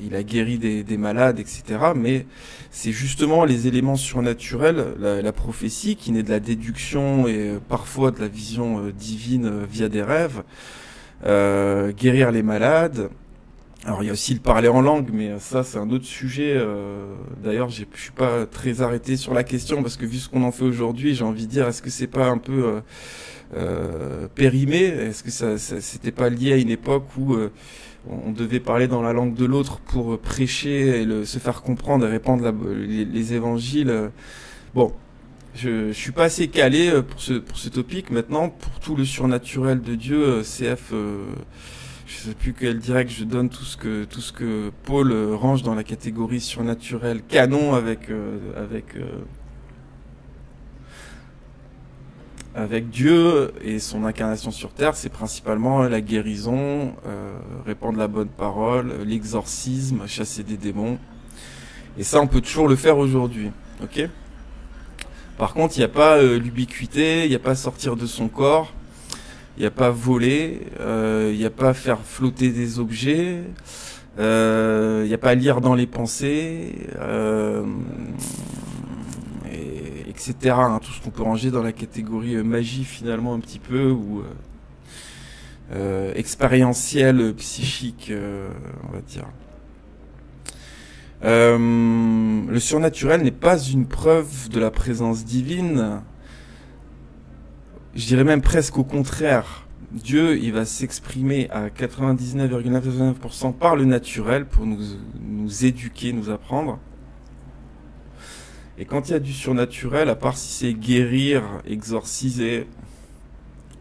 il a guéri des malades, etc. Mais c'est justement les éléments surnaturels, la prophétie, qui naît de la déduction et parfois de la vision divine via des rêves, guérir les malades. Alors il y a aussi le parler en langue, mais ça c'est un autre sujet. D'ailleurs, je suis pas très arrêté sur la question parce que vu ce qu'on en fait aujourd'hui, j'ai envie de dire, est-ce que c'est pas un peu périmé? Est-ce que ça c'était pas lié à une époque où on devait parler dans la langue de l'autre pour prêcher et se faire comprendre et répandre les évangiles? Bon, je suis pas assez calé pour ce topic. Maintenant, pour tout le surnaturel de Dieu, CF, je sais plus quel direct je donne, tout ce que Paul range dans la catégorie surnaturelle canon avec Dieu et son incarnation sur terre, c'est principalement la guérison, répandre la bonne parole, l'exorcisme, chasser des démons. Et ça, on peut toujours le faire aujourd'hui, ok? Par contre, il n'y a pas l'ubiquité, il n'y a pas sortir de son corps, il n'y a pas voler, il n'y a pas faire flotter des objets, il n'y a pas lire dans les pensées, etc. Hein, tout ce qu'on peut ranger dans la catégorie magie finalement un petit peu, ou expérientiel, psychique, on va dire. Le surnaturel n'est pas une preuve de la présence divine. Je dirais même presque au contraire. Dieu, il va s'exprimer à 99,99% par le naturel pour nous éduquer, nous apprendre. Et quand il y a du surnaturel, à part si c'est guérir, exorciser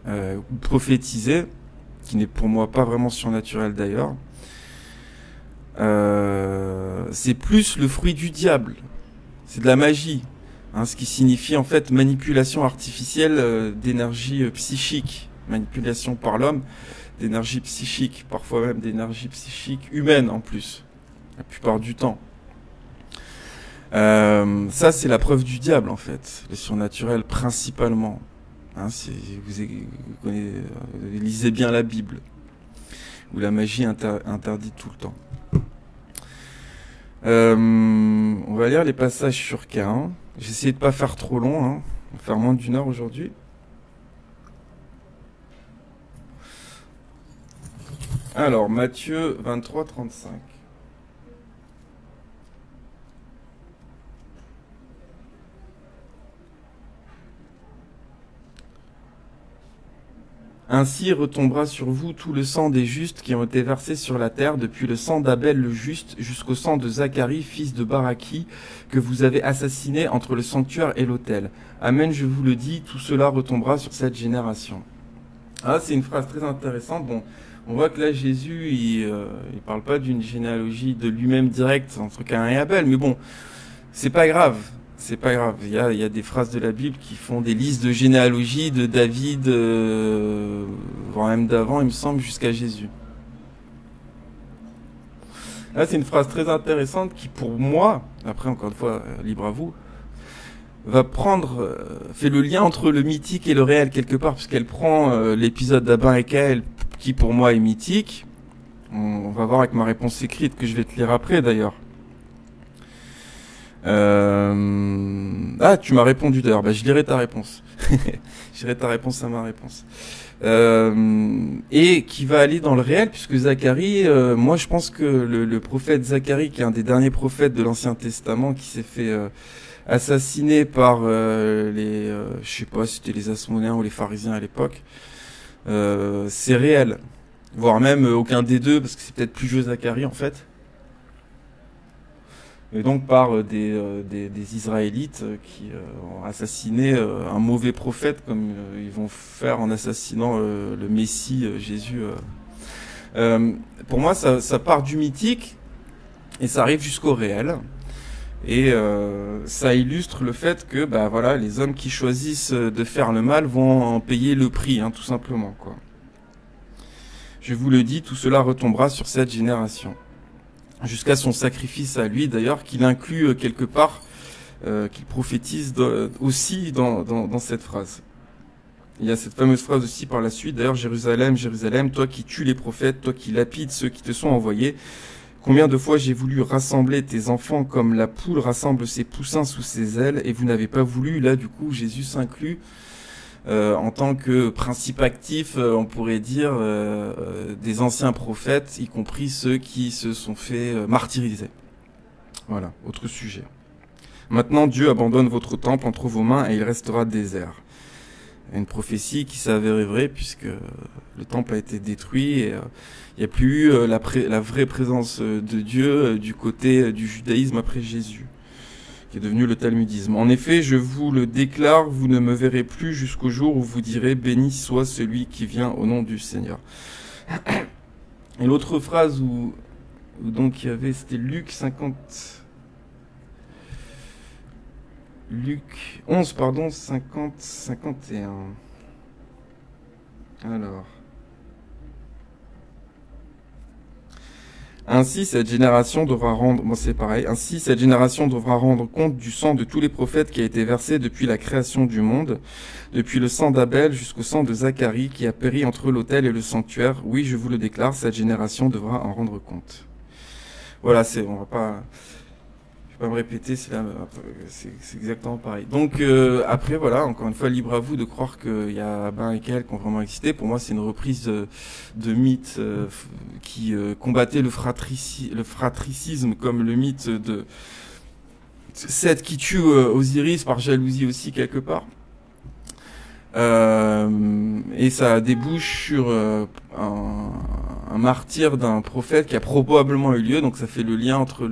ou prophétiser, qui n'est pour moi pas vraiment surnaturel d'ailleurs, c'est plus le fruit du diable. C'est de la magie, hein, ce qui signifie en fait manipulation artificielle d'énergie psychique, manipulation par l'homme d'énergie psychique, parfois même d'énergie psychique humaine en plus, la plupart du temps. Ça, c'est la preuve du diable, en fait. Le surnaturel, principalement. Hein, lisez bien la Bible, où la magie interdit tout le temps. On va lire les passages sur Caïn. J'ai essayé de pas faire trop long, hein. On va faire moins d'1 heure aujourd'hui. Alors, Matthieu 23, 35. Ainsi retombera sur vous tout le sang des justes qui ont été versés sur la terre, depuis le sang d'Abel le juste jusqu'au sang de Zacharie, fils de Baraki, que vous avez assassiné entre le sanctuaire et l'autel. Amen, je vous le dis, tout cela retombera sur cette génération. Ah, c'est une phrase très intéressante. Bon, on voit que là, Jésus, il parle pas d'une généalogie de lui-même directe entre Caïn et Abel, mais bon, c'est pas grave. C'est pas grave, il y a des phrases de la Bible qui font des listes de généalogies de David, voire même d'avant, il me semble, jusqu'à Jésus. Là, c'est une phrase très intéressante qui, pour moi, après, encore une fois, libre à vous, fait le lien entre le mythique et le réel quelque part, puisqu'elle prend l'épisode d'Abin et Caïn, qui pour moi est mythique. On va voir avec ma réponse écrite que je vais te lire après, d'ailleurs. Ah, tu m'as répondu d'ailleurs. Bah, je lirai ta réponse. Je lirai ta réponse à ma réponse. Et qui va aller dans le réel, puisque Zacharie, moi je pense que le prophète Zacharie, qui est un des derniers prophètes de l'Ancien Testament, qui s'est fait assassiner par je sais pas si c'était les Asmonéens ou les pharisiens à l'époque, c'est réel. Voire même aucun des deux, parce que c'est peut-être plus vieux Zacharie en fait. Et donc par des Israélites qui ont assassiné un mauvais prophète, comme ils vont faire en assassinant le Messie, Jésus. Pour moi, ça part du mythique et ça arrive jusqu'au réel. Et ça illustre le fait que bah voilà, les hommes qui choisissent de faire le mal vont en payer le prix, hein, tout simplement, quoi. Je vous le dis, tout cela retombera sur cette génération. Jusqu'à son sacrifice à lui, d'ailleurs, qu'il inclut quelque part, qu'il prophétise aussi dans cette phrase. Il y a cette fameuse phrase aussi par la suite, d'ailleurs, Jérusalem, Jérusalem, toi qui tues les prophètes, toi qui lapides ceux qui te sont envoyés, combien de fois j'ai voulu rassembler tes enfants comme la poule rassemble ses poussins sous ses ailes, et vous n'avez pas voulu. Là, du coup, Jésus s'inclut en tant que principe actif, on pourrait dire, des anciens prophètes, y compris ceux qui se sont fait martyriser. Voilà, autre sujet. Maintenant, Dieu abandonne votre temple entre vos mains et il restera désert. Une prophétie qui s'avérait vraie puisque le temple a été détruit et il n'y a plus eu la vraie présence de Dieu du côté du judaïsme après Jésus, qui est devenu le talmudisme. En effet, je vous le déclare, vous ne me verrez plus jusqu'au jour où vous direz « Béni soit celui qui vient au nom du Seigneur ». Et l'autre phrase où donc il y avait, c'était Luc 11, pardon, 51. Alors. Ainsi, cette génération devra rendre, bon, c'est pareil. Ainsi, cette génération devra rendre compte du sang de tous les prophètes qui a été versé depuis la création du monde, depuis le sang d'Abel jusqu'au sang de Zacharie qui a péri entre l'autel et le sanctuaire. Oui, je vous le déclare, cette génération devra en rendre compte. Voilà, on va pas me répéter, c'est exactement pareil. Donc après voilà, encore une fois, libre à vous de croire qu'il y a Ben et Kel qui ont vraiment existé. Pour moi, c'est une reprise de mythes qui combattait le fratricisme, comme le mythe de Seth qui tue Osiris par jalousie aussi quelque part. Et ça débouche sur un martyr d'un prophète qui a probablement eu lieu. Donc ça fait le lien entre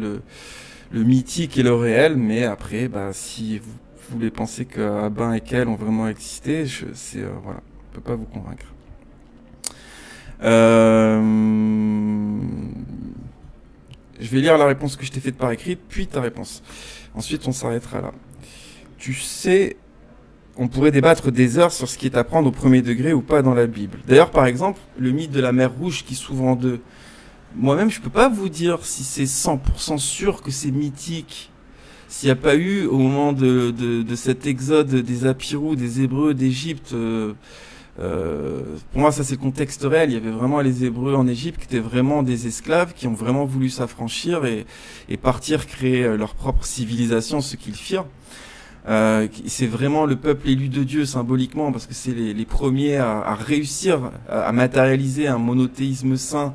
le mythique et le réel, mais après, bah, si vous voulez penser que Ben et Kel ont vraiment existé, voilà, on peut pas vous convaincre. Je vais lire la réponse que je t'ai faite par écrit, puis ta réponse. Ensuite, on s'arrêtera là. Tu sais, on pourrait débattre des heures sur ce qui est à prendre au premier degré ou pas dans la Bible. D'ailleurs, par exemple, le mythe de la mer Rouge qui s'ouvre en deux. Moi-même, je peux pas vous dire si c'est 100% sûr que c'est mythique. S'il n'y a pas eu, au moment de cet exode des Apirous, des Hébreux d'Égypte, pour moi, ça c'est le contexte réel. Il y avait vraiment les Hébreux en Égypte qui étaient vraiment des esclaves, qui ont vraiment voulu s'affranchir et partir créer leur propre civilisation, ce qu'ils firent. C'est vraiment le peuple élu de Dieu symboliquement, parce que c'est les premiers à réussir à matérialiser un monothéisme saint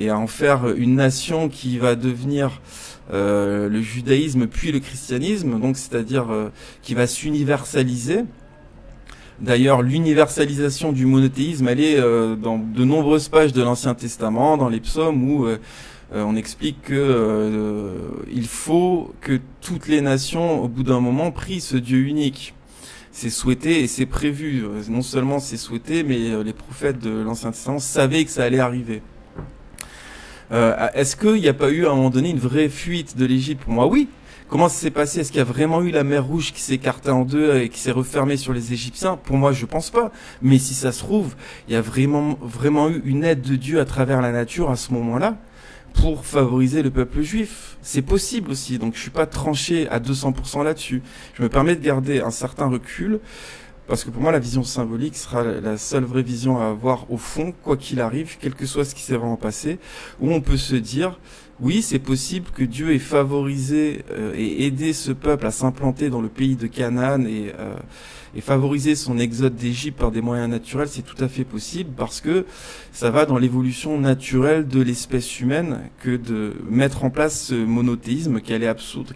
et à en faire une nation qui va devenir le judaïsme puis le christianisme, donc c'est-à-dire qui va s'universaliser. D'ailleurs, l'universalisation du monothéisme, elle est dans de nombreuses pages de l'Ancien Testament, dans les psaumes, où on explique que il faut que toutes les nations, au bout d'un moment, prient ce Dieu unique. C'est souhaité et c'est prévu. Non seulement c'est souhaité, mais les prophètes de l'Ancien Testament savaient que ça allait arriver. Est-ce qu'il n'y a pas eu à un moment donné une vraie fuite de l'Égypte? Pour moi, oui. Comment ça s'est passé? Est-ce qu'il y a vraiment eu la mer Rouge qui s'est écartée en deux et qui s'est refermée sur les Égyptiens? Pour moi, je pense pas. Mais si ça se trouve, il y a vraiment eu une aide de Dieu à travers la nature à ce moment-là pour favoriser le peuple juif. C'est possible aussi. Donc, je suis pas tranché à 200% là-dessus. Je me permets de garder un certain recul. Parce que pour moi, la vision symbolique sera la seule vraie vision à avoir au fond, quoi qu'il arrive, quel que soit ce qui s'est vraiment passé, où on peut se dire, oui, c'est possible que Dieu ait favorisé et aidé ce peuple à s'implanter dans le pays de Canaan et favoriser son exode d'Égypte par des moyens naturels, c'est tout à fait possible parce que ça va dans l'évolution naturelle de l'espèce humaine que de mettre en place ce monothéisme qu'elle est absurde,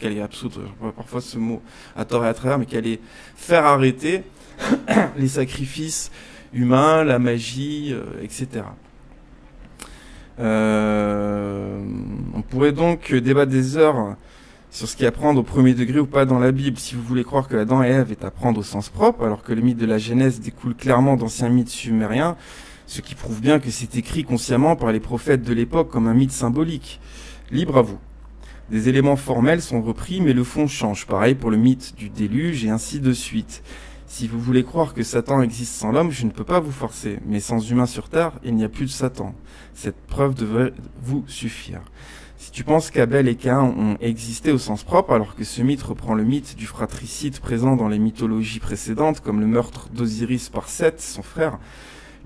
parfois ce mot à tort et à travers, mais qu'elle est faire arrêter les sacrifices humains, la magie, etc. On pourrait donc débattre des heures sur ce qui est à prendre au premier degré ou pas dans la Bible. Si vous voulez croire que Adam et Ève est à prendre au sens propre, alors que le mythe de la Genèse découle clairement d'anciens mythes sumériens, ce qui prouve bien que c'est écrit consciemment par les prophètes de l'époque comme un mythe symbolique. Libre à vous. Des éléments formels sont repris, mais le fond change. Pareil pour le mythe du déluge et ainsi de suite. Si vous voulez croire que Satan existe sans l'homme, je ne peux pas vous forcer. Mais sans humain sur terre, il n'y a plus de Satan. Cette preuve devrait vous suffire. Si tu penses qu'Abel et Caïn ont existé au sens propre, alors que ce mythe reprend le mythe du fratricide présent dans les mythologies précédentes, comme le meurtre d'Osiris par Seth, son frère,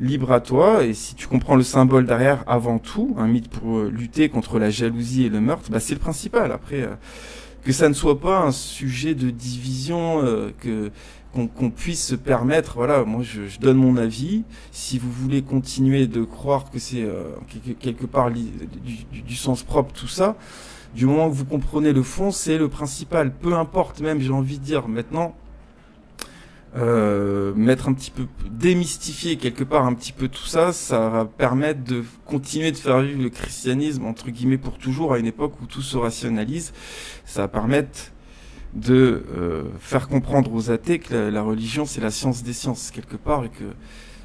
libre à toi, et si tu comprends le symbole derrière avant tout, un mythe pour lutter contre la jalousie et le meurtre, bah c'est le principal. Après, que ça ne soit pas un sujet de division, qu'on puisse se permettre, voilà, moi je donne mon avis, si vous voulez continuer de croire que c'est quelque part du sens propre tout ça, du moment que vous comprenez le fond, c'est le principal, peu importe même, j'ai envie de dire, maintenant, mettre un petit peu, démystifier quelque part un petit peu tout ça, ça va permettre de continuer de faire vivre le christianisme entre guillemets pour toujours à une époque où tout se rationalise. Ça va permettre de faire comprendre aux athées que la religion c'est la science des sciences quelque part et que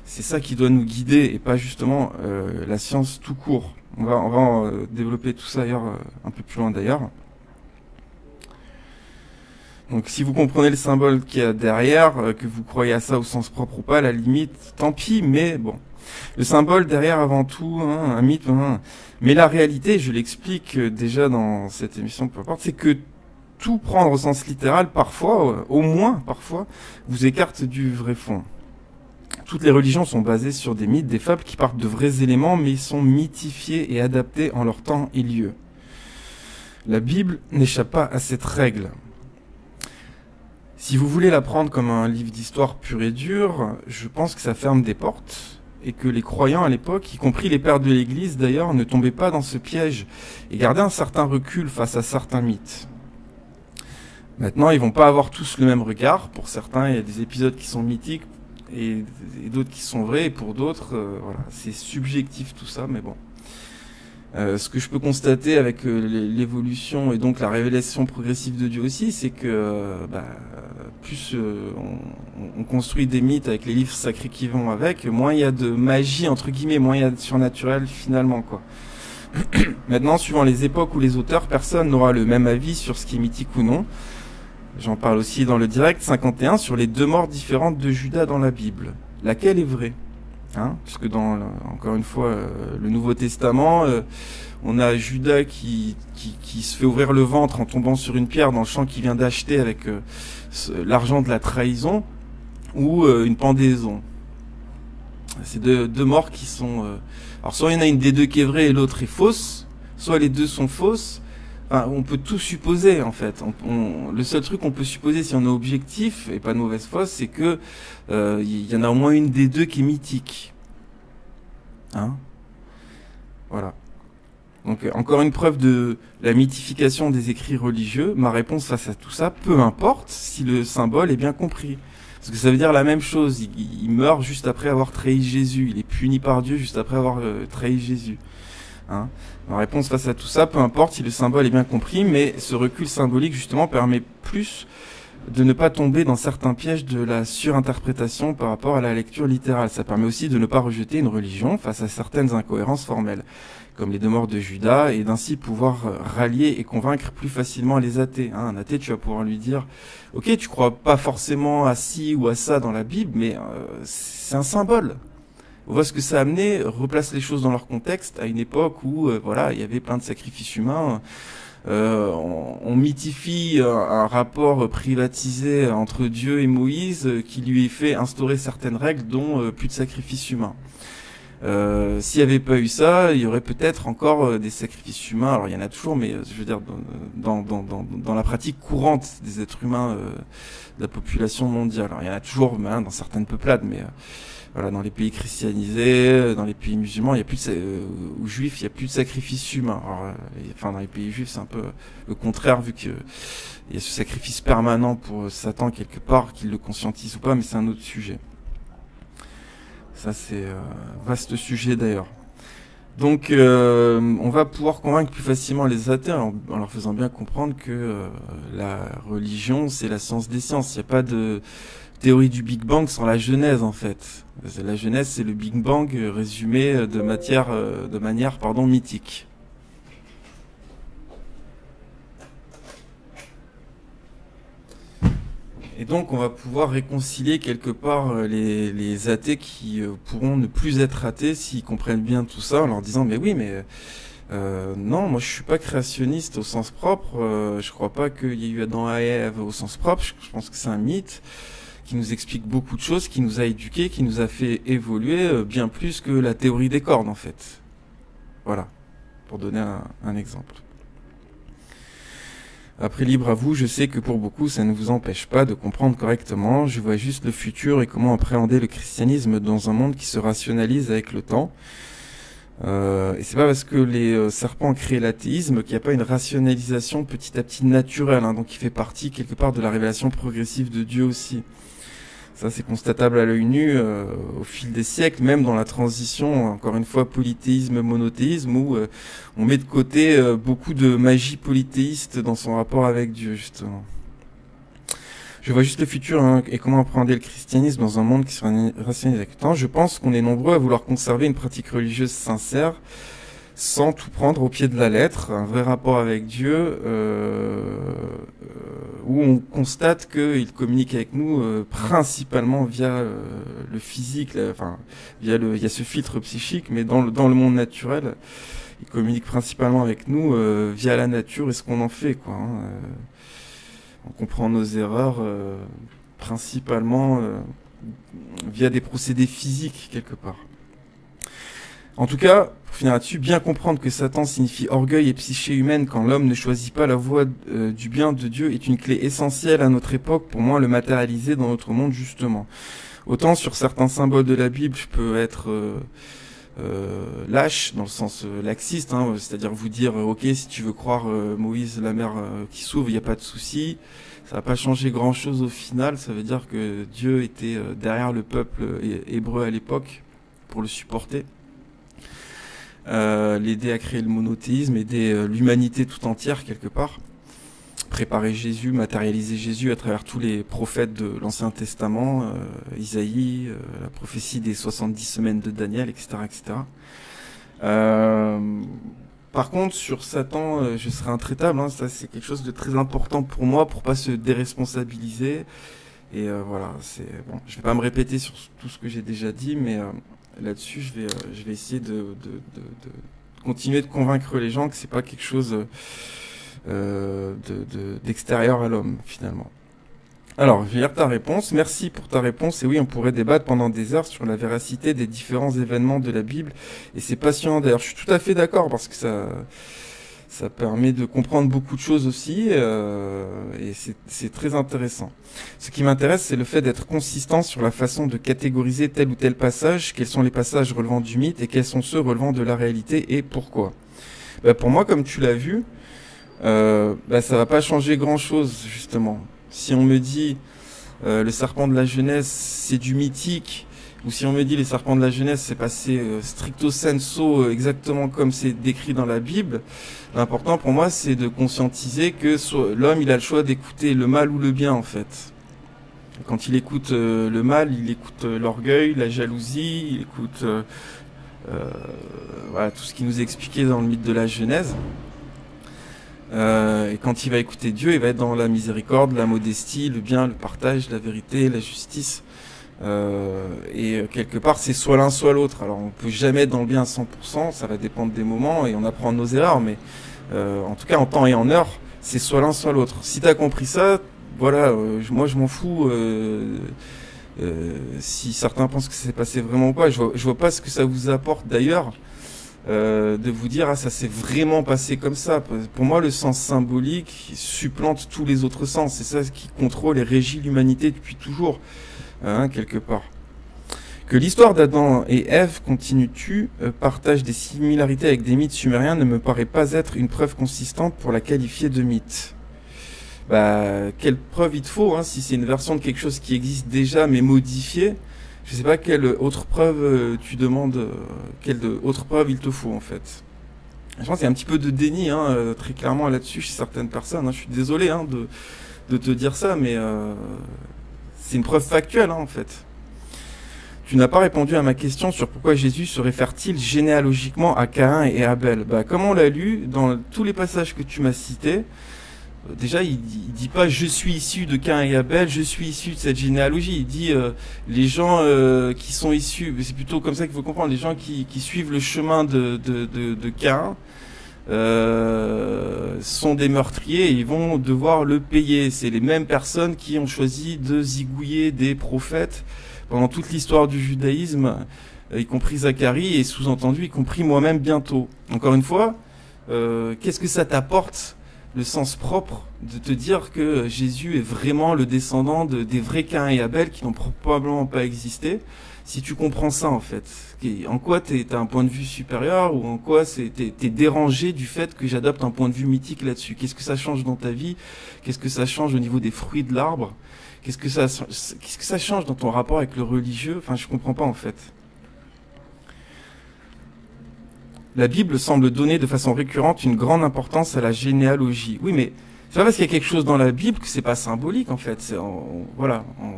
c'est ça qui doit nous guider et pas justement la science tout court. On va développer tout ça ailleurs, un peu plus loin d'ailleurs. Donc si vous comprenez le symbole qu'il y a derrière, que vous croyez à ça au sens propre ou pas, à la limite, tant pis, mais bon. Le symbole derrière avant tout, hein, un mythe, hein. Mais la réalité, je l'explique déjà dans cette émission, peu importe, c'est que tout prendre au sens littéral, parfois, au moins parfois, vous écarte du vrai fond. Toutes les religions sont basées sur des mythes, des fables qui partent de vrais éléments, mais ils sont mythifiés et adaptés en leur temps et lieu. La Bible n'échappe pas à cette règle. Si vous voulez la prendre comme un livre d'histoire pur et dur, je pense que ça ferme des portes et que les croyants à l'époque, y compris les pères de l'Église d'ailleurs, ne tombaient pas dans ce piège et gardaient un certain recul face à certains mythes. Maintenant, ils vont pas avoir tous le même regard. Pour certains, il y a des épisodes qui sont mythiques et d'autres qui sont vrais. Et pour d'autres, voilà, c'est subjectif tout ça, mais bon. Ce que je peux constater avec l'évolution et donc la révélation progressive de Dieu aussi, c'est que plus on construit des mythes avec les livres sacrés qui vont avec, moins il y a de magie entre guillemets, moins il y a de surnaturel finalement quoi. Maintenant, suivant les époques ou les auteurs, personne n'aura le même avis sur ce qui est mythique ou non. J'en parle aussi dans le direct 51 sur les deux morts différentes de Judas dans la Bible. Laquelle est vraie ? Hein, puisque dans, encore une fois, le Nouveau Testament, on a Judas qui se fait ouvrir le ventre en tombant sur une pierre dans le champ qu'il vient d'acheter avec l'argent de la trahison, ou une pendaison. C'est deux morts qui sont... alors soit il y en a une des deux qui est vraie et l'autre est fausse, soit les deux sont fausses. Enfin, on peut tout supposer en fait. Le seul truc qu'on peut supposer si on est objectif et pas de mauvaise foi, c'est que y en a au moins une des deux qui est mythique. Hein ? Voilà. Donc encore une preuve de la mythification des écrits religieux. Ma réponse face à tout ça, peu importe si le symbole est bien compris. Parce que ça veut dire la même chose. Il meurt juste après avoir trahi Jésus. Il est puni par Dieu juste après avoir trahi Jésus. Hein. Ma réponse face à tout ça, peu importe si le symbole est bien compris, mais ce recul symbolique justement permet plus de ne pas tomber dans certains pièges de la surinterprétation par rapport à la lecture littérale. Ça permet aussi de ne pas rejeter une religion face à certaines incohérences formelles, comme les deux morts de Judas, et d'ainsi pouvoir rallier et convaincre plus facilement les athées. Hein, un athée, tu vas pouvoir lui dire « Ok, tu crois pas forcément à ci ou à ça dans la Bible, mais c'est un symbole. » On voit ce que ça a amené, replace les choses dans leur contexte, à une époque où voilà, il y avait plein de sacrifices humains. On mythifie un rapport privatisé entre Dieu et Moïse qui lui fait instaurer certaines règles, dont plus de sacrifices humains. S'il n'y avait pas eu ça, il y aurait peut-être encore des sacrifices humains. Alors il y en a toujours, mais je veux dire dans la pratique courante des êtres humains de la population mondiale. Alors il y en a toujours dans certaines peuplades, mais voilà, dans les pays christianisés, dans les pays musulmans, il y a plus ou juifs, il y a plus de sacrifices humains. Alors, enfin, dans les pays juifs, c'est un peu le contraire, vu que il y a ce sacrifice permanent pour Satan quelque part, qu'il le conscientise ou pas, mais c'est un autre sujet. Ça, c'est vaste sujet d'ailleurs. Donc, on va pouvoir convaincre plus facilement les athées en leur faisant bien comprendre que la religion, c'est la science des sciences. Il n'y a pas de théorie du Big Bang sans la Genèse, en fait. La Genèse, c'est le Big Bang résumé de manière mythique. Et donc on va pouvoir réconcilier quelque part les athées qui pourront ne plus être athées s'ils comprennent bien tout ça en leur disant mais oui mais non, moi je suis pas créationniste au sens propre, je crois pas qu'il y ait eu Adam et Ève au sens propre, je pense que c'est un mythe qui nous explique beaucoup de choses, qui nous a éduqués, qui nous a fait évoluer bien plus que la théorie des cordes en fait. Voilà, pour donner un exemple. Après, libre à vous, je sais que pour beaucoup, ça ne vous empêche pas de comprendre correctement. Je vois juste le futur et comment appréhender le christianisme dans un monde qui se rationalise avec le temps. Et c'est pas parce que les serpents ont créé l'athéisme qu'il n'y a pas une rationalisation petit à petit naturelle, hein, donc qui fait partie quelque part de la révélation progressive de Dieu aussi. Ça, c'est constatable à l'œil nu au fil des siècles, même dans la transition, encore une fois, polythéisme-monothéisme, où on met de côté beaucoup de magie polythéiste dans son rapport avec Dieu, justement. Je vois juste le futur hein, et comment appréhender le christianisme dans un monde qui se rationalise avec le temps. Je pense qu'on est nombreux à vouloir conserver une pratique religieuse sincère, sans tout prendre au pied de la lettre, un vrai rapport avec Dieu, où on constate qu'il communique avec nous principalement via le physique, il y a ce filtre psychique, mais dans le monde naturel, il communique principalement avec nous via la nature et ce qu'on en fait, quoi. Hein, on comprend nos erreurs principalement via des procédés physiques quelque part. En tout cas, pour finir là-dessus, bien comprendre que Satan signifie orgueil et psyché humaine quand l'homme ne choisit pas la voie du bien de Dieu est une clé essentielle à notre époque pour moins le matérialiser dans notre monde justement. Autant sur certains symboles de la Bible, je peux être lâche dans le sens laxiste, hein, c'est-à-dire vous dire ok si tu veux croire Moïse la mer qui s'ouvre, il n'y a pas de souci. Ça va pas changer grand-chose au final, ça veut dire que Dieu était derrière le peuple hébreu à l'époque pour le supporter. L'aider à créer le monothéisme, aider l'humanité tout entière quelque part, préparer Jésus, matérialiser Jésus à travers tous les prophètes de l'Ancien Testament, Isaïe, la prophétie des 70 semaines de Daniel, etc. etc. Par contre, sur Satan, je serai intraitable, hein, ça c'est quelque chose de très important pour moi, pour pas se déresponsabiliser. Et voilà, c'est bon. Je vais pas me répéter sur tout ce que j'ai déjà dit, mais là-dessus, je vais essayer de continuer de convaincre les gens que c'est pas quelque chose d'extérieur à l'homme finalement. Alors, je vais lire ta réponse. Merci pour ta réponse. Et oui, on pourrait débattre pendant des heures sur la véracité des différents événements de la Bible. Et c'est passionnant. D'ailleurs, je suis tout à fait d'accord parce que ça permet de comprendre beaucoup de choses aussi. Et c'est très intéressant. Ce qui m'intéresse, c'est le fait d'être consistant sur la façon de catégoriser tel ou tel passage. Quels sont les passages relevant du mythe et quels sont ceux relevant de la réalité et pourquoi. Pour moi, comme tu l'as vu, ça va pas changer grand-chose, justement. Si on me dit le serpent de la Genèse, c'est du mythique, ou si on me dit les serpents de la Genèse, c'est passé stricto sensu, exactement comme c'est décrit dans la Bible, l'important pour moi, c'est de conscientiser que l'homme, il a le choix d'écouter le mal ou le bien, en fait. Quand il écoute le mal, il écoute l'orgueil, la jalousie, il écoute voilà, tout ce qui nous est expliqué dans le mythe de la Genèse. Et quand il va écouter Dieu, il va être dans la miséricorde, la modestie, le bien, le partage, la vérité, la justice. Et quelque part, c'est soit l'un, soit l'autre. Alors, on peut jamais être dans le bien à 100%, ça va dépendre des moments et on apprend nos erreurs, mais en tout cas, en temps et en heure, c'est soit l'un, soit l'autre. Si t'as compris ça, voilà, moi je m'en fous. Si certains pensent que c'est passé vraiment ou pas, je vois pas ce que ça vous apporte d'ailleurs. De vous dire ça s'est vraiment passé comme ça. Pour moi, le sens symbolique supplante tous les autres sens. C'est ça qui contrôle et régit l'humanité depuis toujours, quelque part. Que l'histoire d'Adam et Ève, continue-tu, partage des similarités avec des mythes sumériens ne me paraît pas être une preuve consistante pour la qualifier de mythe. Quelle preuve il te faut, hein, si c'est une version de quelque chose qui existe déjà mais modifiée. Je sais pas quelle autre preuve tu demandes, quelle autre preuve il te faut en fait. Je pense qu'il y a un petit peu de déni, très clairement là-dessus chez certaines personnes. Je suis désolé de te dire ça, mais c'est une preuve factuelle en fait. Tu n'as pas répondu à ma question sur pourquoi Jésus se réfère-t-il généalogiquement à Caïn et Abel. Comme on l'a lu dans tous les passages que tu m'as cités, Déjà, il dit pas je suis issu de Caïn et Abel, je suis issu de cette généalogie. Il dit les gens qui sont issus, c'est plutôt comme ça qu'il faut comprendre, les gens qui suivent le chemin de Caïn sont des meurtriers et ils vont devoir le payer. C'est les mêmes personnes qui ont choisi de zigouiller des prophètes pendant toute l'histoire du judaïsme, y compris Zacharie et sous-entendu y compris moi-même bientôt. Encore une fois, qu'est-ce que ça t'apporte le sens propre de te dire que Jésus est vraiment le descendant des vrais Caïn et Abel qui n'ont probablement pas existé, si tu comprends ça en fait. En quoi t'as un point de vue supérieur ou en quoi t'es dérangé du fait que j'adopte un point de vue mythique là-dessus. Qu'est-ce que ça change dans ta vie? Qu'est-ce que ça change au niveau des fruits de l'arbre? Qu'est-ce que ça change dans ton rapport avec le religieux? Enfin, je comprends pas en fait. La Bible semble donner de façon récurrente une grande importance à la généalogie. Oui, mais c'est pas parce qu'il y a quelque chose dans la Bible que c'est pas symbolique en fait.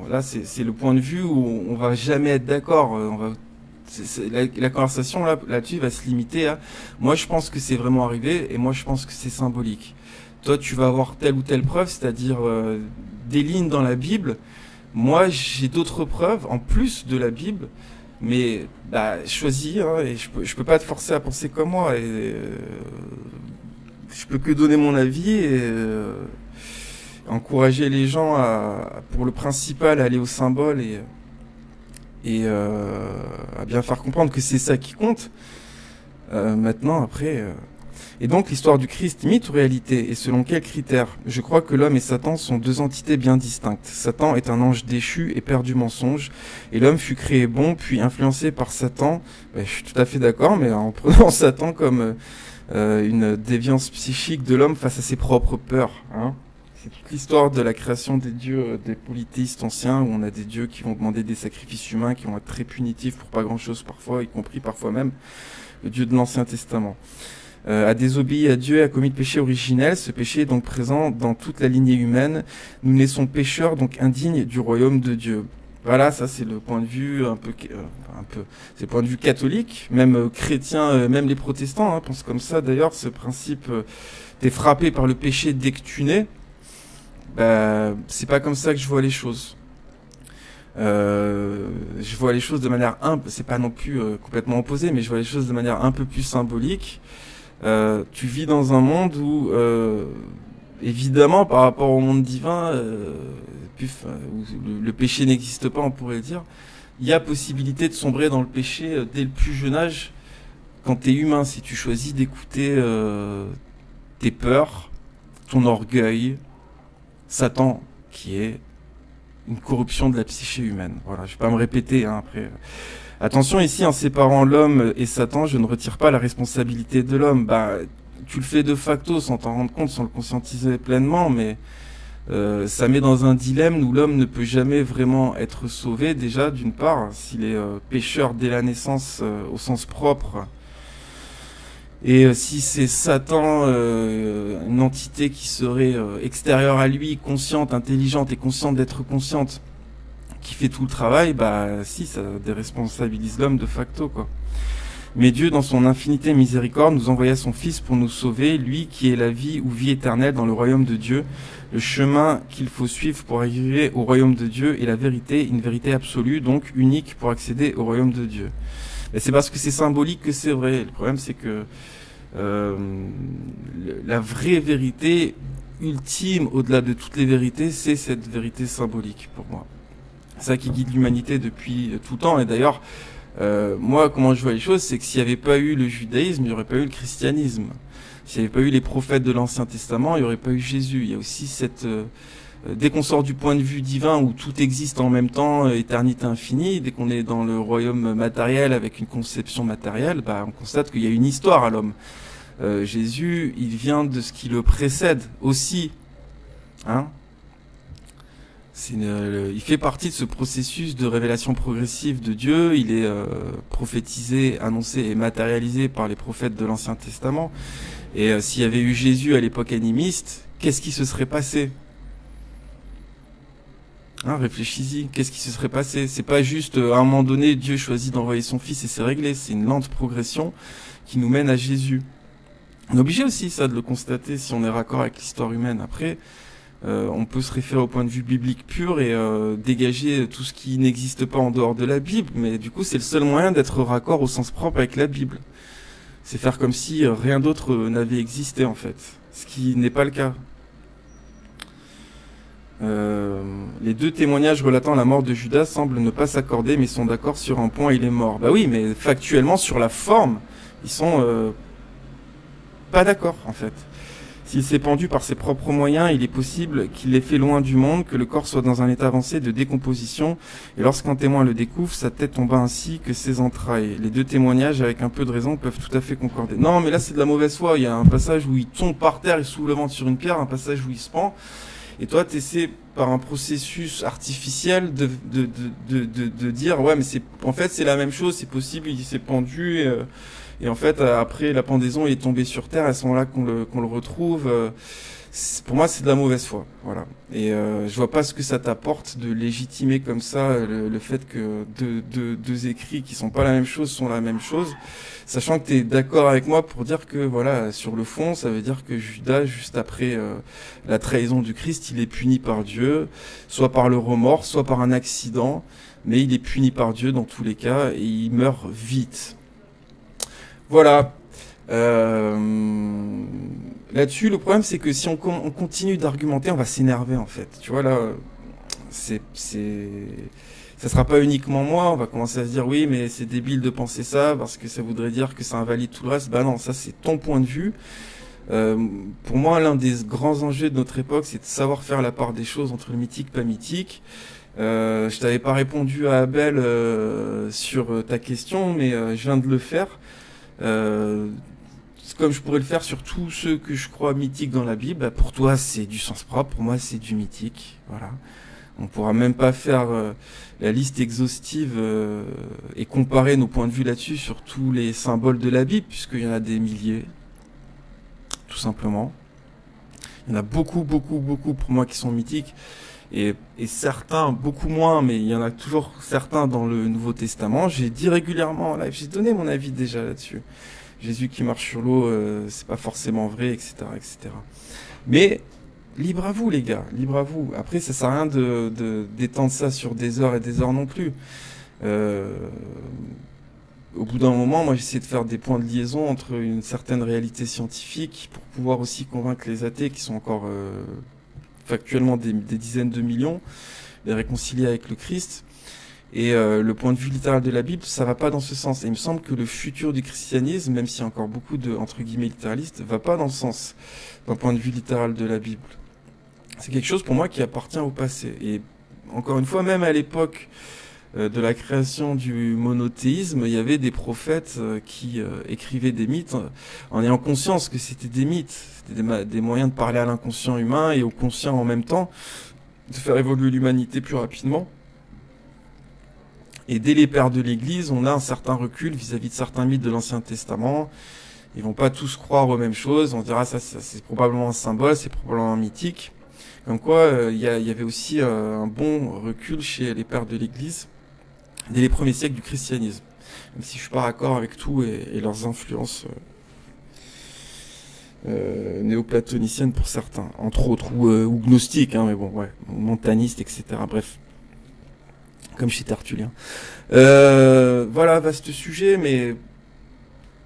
Là, c'est le point de vue où on va jamais être d'accord. La conversation là-dessus va se limiter à moi je pense que c'est vraiment arrivé et moi je pense que c'est symbolique. Toi, tu vas avoir telle ou telle preuve, c'est-à-dire des lignes dans la Bible. Moi, j'ai d'autres preuves en plus de la Bible. Mais choisis, hein, et je peux pas te forcer à penser comme moi, et je peux que donner mon avis et encourager les gens pour le principal, à aller au symbole et à bien faire comprendre que c'est ça qui compte. Maintenant, après. Et donc l'histoire du Christ, mythe ou réalité? Et selon quels critères? Je crois que l'homme et Satan sont deux entités bien distinctes. Satan est un ange déchu et père du mensonge, et l'homme fut créé bon, puis influencé par Satan. Je suis tout à fait d'accord, mais en prenant Satan comme une déviance psychique de l'homme face à ses propres peurs. Hein. C'est toute l'histoire de la création des dieux, des polythéistes anciens, où on a des dieux qui vont demander des sacrifices humains, qui vont être très punitifs pour pas grand-chose parfois, y compris parfois même le Dieu de l'Ancien Testament. A désobéi à Dieu et a commis le péché originel. Ce péché est donc présent dans toute la lignée humaine. Nous naissons pécheurs, donc indignes du royaume de Dieu. Voilà, ça c'est le point de vue c'est le point de vue catholique, même chrétien, même les protestants pensent comme ça. D'ailleurs, ce principe, t'es frappé par le péché dès que tu nais. C'est pas comme ça que je vois les choses. Je vois les choses de manière c'est pas non plus complètement opposé, mais je vois les choses de manière un peu plus symbolique. Tu vis dans un monde où, évidemment, par rapport au monde divin, où le péché n'existe pas, on pourrait dire, il y a possibilité de sombrer dans le péché dès le plus jeune âge, quand tu es humain, si tu choisis d'écouter tes peurs, ton orgueil, Satan, qui est une corruption de la psyché humaine. Voilà, je vais pas me répéter après. Attention ici, en séparant l'homme et Satan, je ne retire pas la responsabilité de l'homme. Tu le fais de facto sans t'en rendre compte, sans le conscientiser pleinement, mais ça met dans un dilemme où l'homme ne peut jamais vraiment être sauvé. Déjà, d'une part, s'il est pécheur dès la naissance au sens propre, et si c'est Satan, une entité qui serait extérieure à lui, consciente, intelligente et consciente d'être consciente, qui fait tout le travail, si, ça déresponsabilise l'homme de facto, quoi. Mais Dieu, dans son infinité miséricorde, nous envoya son Fils pour nous sauver, lui qui est la vie ou vie éternelle dans le royaume de Dieu. Le chemin qu'il faut suivre pour arriver au royaume de Dieu est la vérité, une vérité absolue, donc unique pour accéder au royaume de Dieu. Et c'est parce que c'est symbolique que c'est vrai. Le problème, c'est que la vraie vérité ultime, au-delà de toutes les vérités, c'est cette vérité symbolique pour moi. C'est ça qui guide l'humanité depuis tout temps. Et d'ailleurs, moi, comment je vois les choses, c'est que s'il n'y avait pas eu le judaïsme, il n'y aurait pas eu le christianisme. S'il n'y avait pas eu les prophètes de l'Ancien Testament, il n'y aurait pas eu Jésus. Il y a aussi cette... dès qu'on sort du point de vue divin où tout existe en même temps, éternité infinie, dès qu'on est dans le royaume matériel avec une conception matérielle, on constate qu'il y a une histoire à l'homme. Jésus, il vient de ce qui le précède aussi. Hein ? Il fait partie de ce processus de révélation progressive de Dieu. Il est prophétisé, annoncé et matérialisé par les prophètes de l'Ancien Testament. Et s'il y avait eu Jésus à l'époque animiste, qu'est-ce qui se serait passé ? Réfléchis-y, qu'est-ce qui se serait passé? C'est pas juste à un moment donné Dieu choisit d'envoyer son Fils et c'est réglé. C'est une lente progression qui nous mène à Jésus. On est obligé aussi, ça, de le constater si on est raccord avec l'histoire humaine. Après, on peut se référer au point de vue biblique pur et dégager tout ce qui n'existe pas en dehors de la Bible, mais du coup, c'est le seul moyen d'être raccord au sens propre avec la Bible. C'est faire comme si rien d'autre n'avait existé, en fait. Ce qui n'est pas le cas. Les deux témoignages relatant la mort de Judas semblent ne pas s'accorder, mais sont d'accord sur un point, il est mort. Bah oui, mais factuellement, sur la forme, ils sont pas d'accord, en fait. S'il s'est pendu par ses propres moyens, il est possible qu'il l'ait fait loin du monde, que le corps soit dans un état avancé de décomposition, et lorsqu'un témoin le découvre, sa tête tomba ainsi que ses entrailles. Les deux témoignages, avec un peu de raison, peuvent tout à fait concorder. Non, mais là, c'est de la mauvaise foi. Il y a un passage où il tombe par terre, il soulève le ventre sur une pierre, un passage où il se pend. Et toi, tu essaies, par un processus artificiel, de dire, ouais, mais en fait, c'est la même chose, c'est possible, il s'est pendu, et en fait, après la pendaison, il est tombé sur terre, à ce moment-là qu'on le retrouve. Pour moi, c'est de la mauvaise foi. Voilà. Et je vois pas ce que ça t'apporte de légitimer comme ça le fait que deux écrits qui sont pas la même chose sont la même chose, sachant que tu es d'accord avec moi pour dire que, voilà, sur le fond, ça veut dire que Judas, juste après la trahison du Christ, il est puni par Dieu, soit par le remords, soit par un accident, mais il est puni par Dieu dans tous les cas, et il meurt vite. Voilà. Là-dessus, le problème, c'est que si on continue d'argumenter, on va s'énerver, en fait. Tu vois, là, ça sera pas uniquement moi, on va commencer à se dire, oui, mais c'est débile de penser ça, parce que ça voudrait dire que ça invalide tout le reste. Bah non, ça, c'est ton point de vue. Pour moi, l'un des grands enjeux de notre époque, c'est de savoir faire la part des choses entre le mythique et pas mythique. Je t'avais pas répondu à Abel sur ta question, mais je viens de le faire. Comme je pourrais le faire sur tous ceux que je crois mythiques dans la Bible, bah pour toi c'est du sens propre, pour moi c'est du mythique. Voilà. On pourra même pas faire la liste exhaustive et comparer nos points de vue là-dessus sur tous les symboles de la Bible, puisqu'il y en a des milliers, tout simplement. Il y en a beaucoup pour moi qui sont mythiques, et certains beaucoup moins, mais il y en a toujours certains dans le Nouveau Testament. J'ai dit régulièrement en live, j'ai donné mon avis déjà là-dessus. Jésus qui marche sur l'eau, c'est pas forcément vrai, etc., etc. Mais libre à vous, les gars, libre à vous. Après, ça sert à rien d'étendre ça sur des heures et des heures non plus. Au bout d'un moment, moi, j'essaie de faire des points de liaison entre une certaine réalité scientifique pour pouvoir aussi convaincre les athées qui sont encore factuellement des dizaines de millions, les réconcilier avec le Christ. Et le point de vue littéral de la Bible, ça va pas dans ce sens. Et il me semble que le futur du christianisme, même s'il y a encore beaucoup de, entre guillemets, littéralistes, va pas dans le sens d'un point de vue littéral de la Bible. C'est quelque chose pour moi qui appartient au passé. Et encore une fois, même à l'époque de la création du monothéisme, il y avait des prophètes qui écrivaient des mythes en ayant conscience que c'était des mythes. C'était des moyens de parler à l'inconscient humain et au conscient en même temps, de faire évoluer l'humanité plus rapidement. Et dès les pères de l'Église, on a un certain recul vis-à-vis de certains mythes de l'Ancien Testament. Ils vont pas tous croire aux mêmes choses. On dira ça c'est probablement un symbole, c'est probablement un mythique. Comme quoi, il y avait aussi un bon recul chez les pères de l'Église dès les premiers siècles du christianisme. Même si je suis pas d'accord avec tout et leurs influences néoplatoniciennes pour certains, entre autres, ou gnostiques, hein, mais bon, ouais, montanistes, etc. Bref. Comme chez Tertullien. Voilà, vaste sujet, mais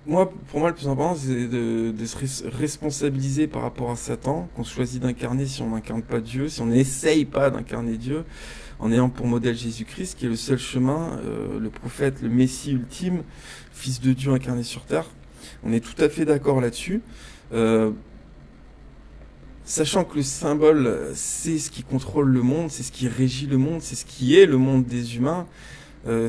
pour moi, le plus important, c'est de se responsabiliser par rapport à Satan, qu'on choisit d'incarner si on n'incarne pas Dieu, si on n'essaye pas d'incarner Dieu, en ayant pour modèle Jésus-Christ, qui est le seul chemin, le prophète, le Messie ultime, fils de Dieu incarné sur terre. On est tout à fait d'accord là-dessus. Sachant que le symbole, c'est ce qui contrôle le monde, c'est ce qui régit le monde, c'est ce qui est le monde des humains.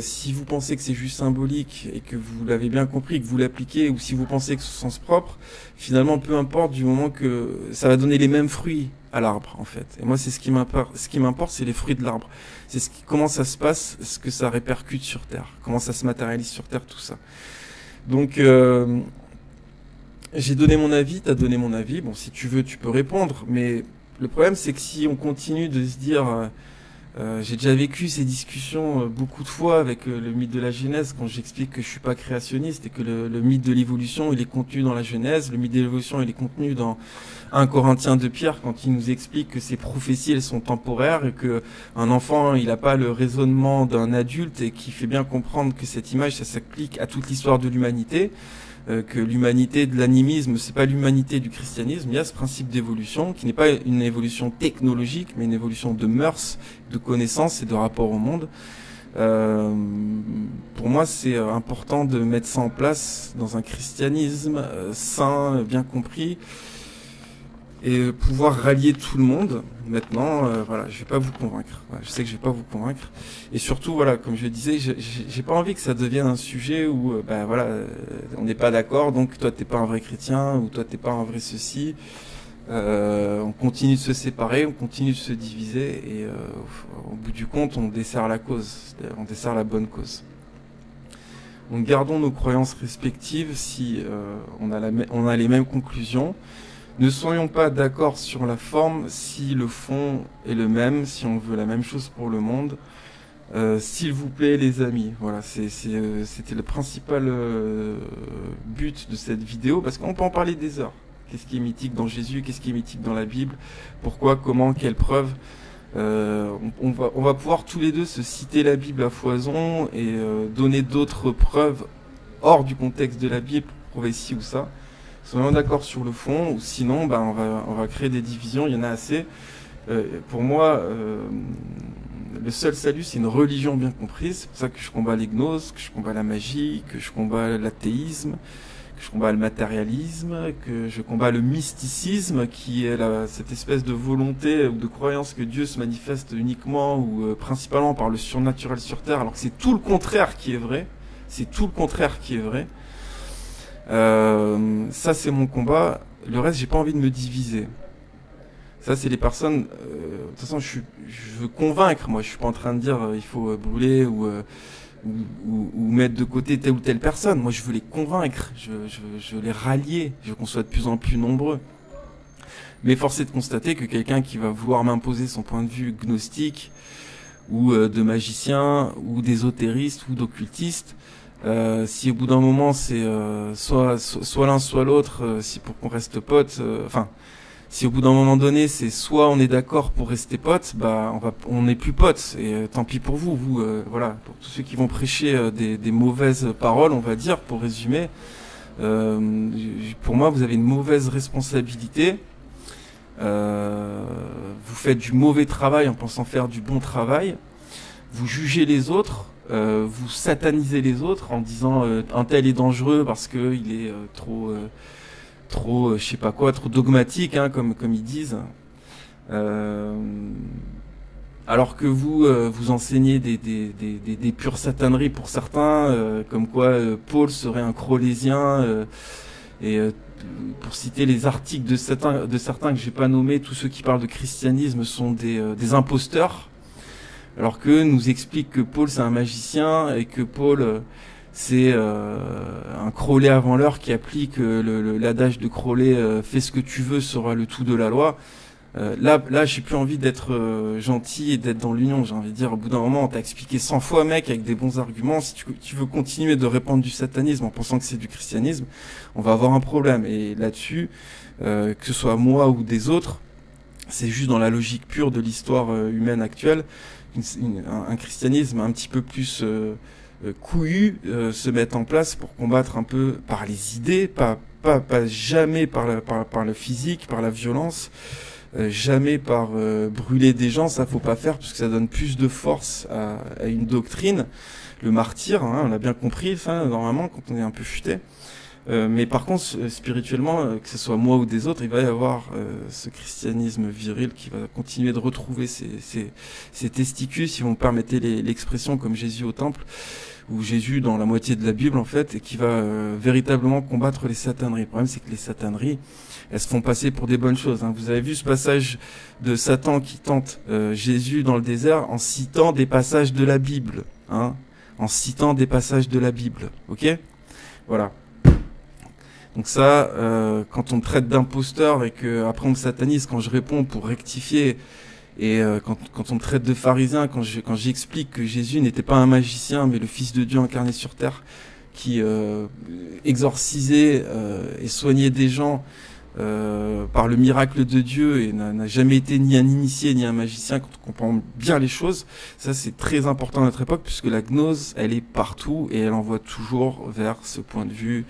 Si vous pensez que c'est juste symbolique et que vous l'avez bien compris, que vous l'appliquez, ou si vous pensez que c'est au sens propre, finalement, peu importe du moment que ça va donner les mêmes fruits à l'arbre, en fait. Et moi, c'est ce qui m'importe. Ce qui m'importe, c'est les fruits de l'arbre. C'est comment ça se passe, ce que ça répercute sur Terre, comment ça se matérialise sur Terre, tout ça. Donc, j'ai donné mon avis, t'as donné mon avis. Bon, si tu veux, tu peux répondre. Mais le problème, c'est que si on continue de se dire J'ai déjà vécu ces discussions beaucoup de fois avec le mythe de la Genèse, quand j'explique que je suis pas créationniste et que le mythe de l'évolution il est contenu dans la Genèse, le mythe de l'évolution il est contenu dans 1 Corinthiens de Pierre, quand il nous explique que ces prophéties elles sont temporaires et que un enfant il n'a pas le raisonnement d'un adulte, et qui fait bien comprendre que cette image ça s'applique à toute l'histoire de l'humanité. Que l'humanité de l'animisme, c'est pas l'humanité du christianisme. Il y a ce principe d'évolution qui n'est pas une évolution technologique, mais une évolution de mœurs, de connaissances et de rapport au monde. Pour moi, c'est important de mettre ça en place dans un christianisme sain, bien compris, et pouvoir rallier tout le monde. Maintenant, voilà, je vais pas vous convaincre. Voilà, je sais que je vais pas vous convaincre. Et surtout, voilà, comme je le disais, j'ai pas envie que ça devienne un sujet où, voilà, on n'est pas d'accord, donc toi t'es pas un vrai chrétien, ou toi t'es pas un vrai ceci. On continue de se séparer, on continue de se diviser, et au bout du compte, on dessert la cause, on dessert la bonne cause. Donc gardons nos croyances respectives si on a les mêmes conclusions. Ne soyons pas d'accord sur la forme si le fond est le même, si on veut la même chose pour le monde. S'il vous plaît les amis, voilà, c'était le principal but de cette vidéo, parce qu'on peut en parler des heures. Qu'est-ce qui est mythique dans Jésus, qu'est-ce qui est mythique dans la Bible, pourquoi, comment, quelles preuves. On va pouvoir tous les deux se citer la Bible à foison et donner d'autres preuves hors du contexte de la Bible pour prouver ci ou ça. Soyons d'accord sur le fond, ou sinon on va créer des divisions, il y en a assez. Pour moi, le seul salut, c'est une religion bien comprise. C'est pour ça que je combats les gnoses, que je combats la magie, que je combats l'athéisme, que je combats le matérialisme, que je combats le mysticisme, qui est cette espèce de volonté ou de croyance que Dieu se manifeste uniquement ou principalement par le surnaturel sur Terre, alors que c'est tout le contraire qui est vrai. C'est tout le contraire qui est vrai. Ça c'est mon combat. Le reste, j'ai pas envie de me diviser. Ça c'est les personnes. De toute façon, je veux convaincre. Moi, je suis pas en train de dire il faut brûler ou mettre de côté telle ou telle personne. Moi, je veux les convaincre. Je veux les rallier. Je veux qu'on soit de plus en plus nombreux. Mais force est de constater que quelqu'un qui va vouloir m'imposer son point de vue gnostique ou de magicien ou d'ésotériste ou d'occultiste. Si au bout d'un moment c'est soit l'un soit l'autre, si pour qu'on reste potes, si au bout d'un moment donné c'est soit on est d'accord pour rester potes, on n'est plus potes, et tant pis pour vous, voilà, pour tous ceux qui vont prêcher des mauvaises paroles, on va dire, pour résumer, pour moi vous avez une mauvaise responsabilité. Vous faites du mauvais travail en pensant faire du bon travail, vous jugez les autres. Vous satanisez les autres en disant un tel est dangereux parce que il est trop je sais pas quoi, trop dogmatique, hein, comme ils disent. Alors que vous enseignez des pures sataneries pour certains, comme quoi Paul serait un crolésien, et pour citer les articles de certains que j'ai pas nommés, tous ceux qui parlent de christianisme sont des imposteurs. Alors que nous explique que Paul c'est un magicien et que Paul c'est un Crowley avant l'heure qui applique l'adage de Crowley fais ce que tu veux sera le tout de la loi. Là j'ai plus envie d'être gentil et d'être dans l'union. J'ai envie de dire, au bout d'un moment on t'a expliqué 100 fois mec avec des bons arguments. Si tu veux continuer de répandre du satanisme en pensant que c'est du christianisme, on va avoir un problème. Et là-dessus, que ce soit moi ou des autres, c'est juste dans la logique pure de l'histoire humaine actuelle. Un christianisme un petit peu plus couillu se met en place pour combattre un peu par les idées, pas jamais par le physique, par la violence, jamais par brûler des gens, ça faut pas faire parce que ça donne plus de force à une doctrine, le martyr, hein, on l'a bien compris ça normalement quand on est un peu futé. Mais par contre, spirituellement, que ce soit moi ou des autres, il va y avoir ce christianisme viril qui va continuer de retrouver ses testicules, si vous me permettez l'expression, comme Jésus au temple, ou Jésus dans la moitié de la Bible en fait, et qui va véritablement combattre les sataneries. Le problème, c'est que les sataneries, elles se font passer pour des bonnes choses. Hein. Vous avez vu ce passage de Satan qui tente Jésus dans le désert en citant des passages de la Bible, hein, en citant des passages de la Bible. Ok ? Voilà. Donc ça, quand on me traite d'imposteur et que après on me satanise quand je réponds pour rectifier Et quand on me traite de pharisien, quand j'explique que Jésus n'était pas un magicien, mais le Fils de Dieu incarné sur terre, qui exorcisait et soignait des gens par le miracle de Dieu et n'a jamais été ni un initié ni un magicien, quand on comprend bien les choses, ça c'est très important à notre époque, puisque la gnose, elle est partout et elle envoie toujours vers ce point de vue.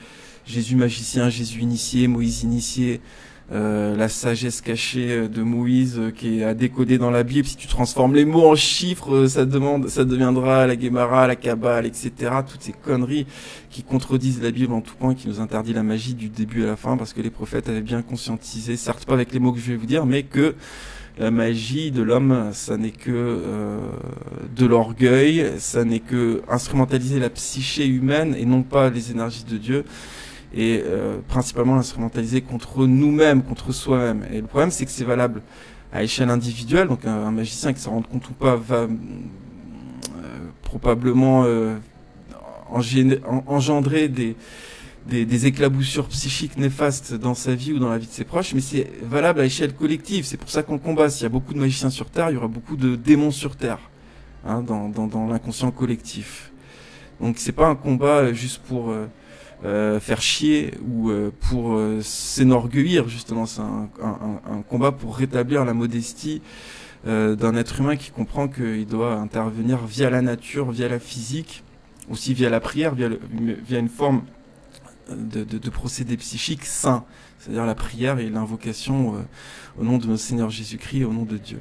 Jésus magicien, Jésus initié, Moïse initié, la sagesse cachée de Moïse qui est à décoder dans la Bible. Si tu transformes les mots en chiffres, ça deviendra la Guémara, la Kabbale, etc. Toutes ces conneries qui contredisent la Bible en tout point, qui nous interdit la magie du début à la fin, parce que les prophètes avaient bien conscientisé, certes pas avec les mots que je vais vous dire, mais que la magie de l'homme, ça n'est que de l'orgueil, ça n'est que instrumentaliser la psyché humaine et non pas les énergies de Dieu. Et principalement l'instrumentaliser contre nous-mêmes, contre soi-même. Et le problème, c'est que c'est valable à échelle individuelle, donc un magicien qui s'en rend compte ou pas va probablement engendrer des éclaboussures psychiques néfastes dans sa vie ou dans la vie de ses proches, mais c'est valable à échelle collective. C'est pour ça qu'on combat. S'il y a beaucoup de magiciens sur Terre, il y aura beaucoup de démons sur Terre, hein, dans l'inconscient collectif. Donc c'est pas un combat juste pour faire chier ou pour s'enorgueillir, justement. C'est un combat pour rétablir la modestie d'un être humain qui comprend qu'il doit intervenir via la nature, via la physique, aussi via la prière, via une forme de procédé psychique sain, c'est-à-dire la prière et l'invocation au nom de notre Seigneur Jésus-Christ, au nom de Dieu.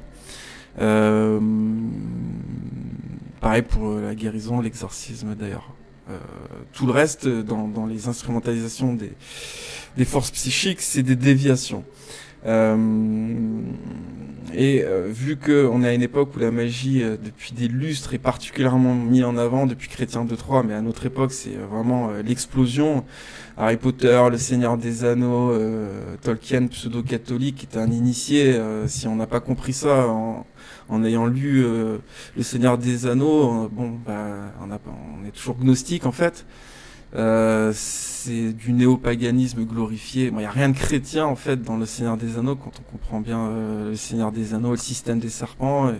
Pareil pour la guérison, l'exorcisme d'ailleurs. Tout le reste, dans les instrumentalisations des forces psychiques, c'est des déviations. Vu qu'on est à une époque où la magie, depuis des lustres, est particulièrement mise en avant, depuis Chrétien de Troyes, mais à notre époque, c'est vraiment l'explosion. Harry Potter, Le Seigneur des Anneaux, Tolkien, pseudo-catholique, qui était un initié. Si on n'a pas compris ça en ayant lu Le Seigneur des Anneaux, on est toujours gnostique en fait. C'est du néopaganisme glorifié. Il y a rien de chrétien en fait dans Le Seigneur des Anneaux quand on comprend bien Le Seigneur des Anneaux, le système des serpents.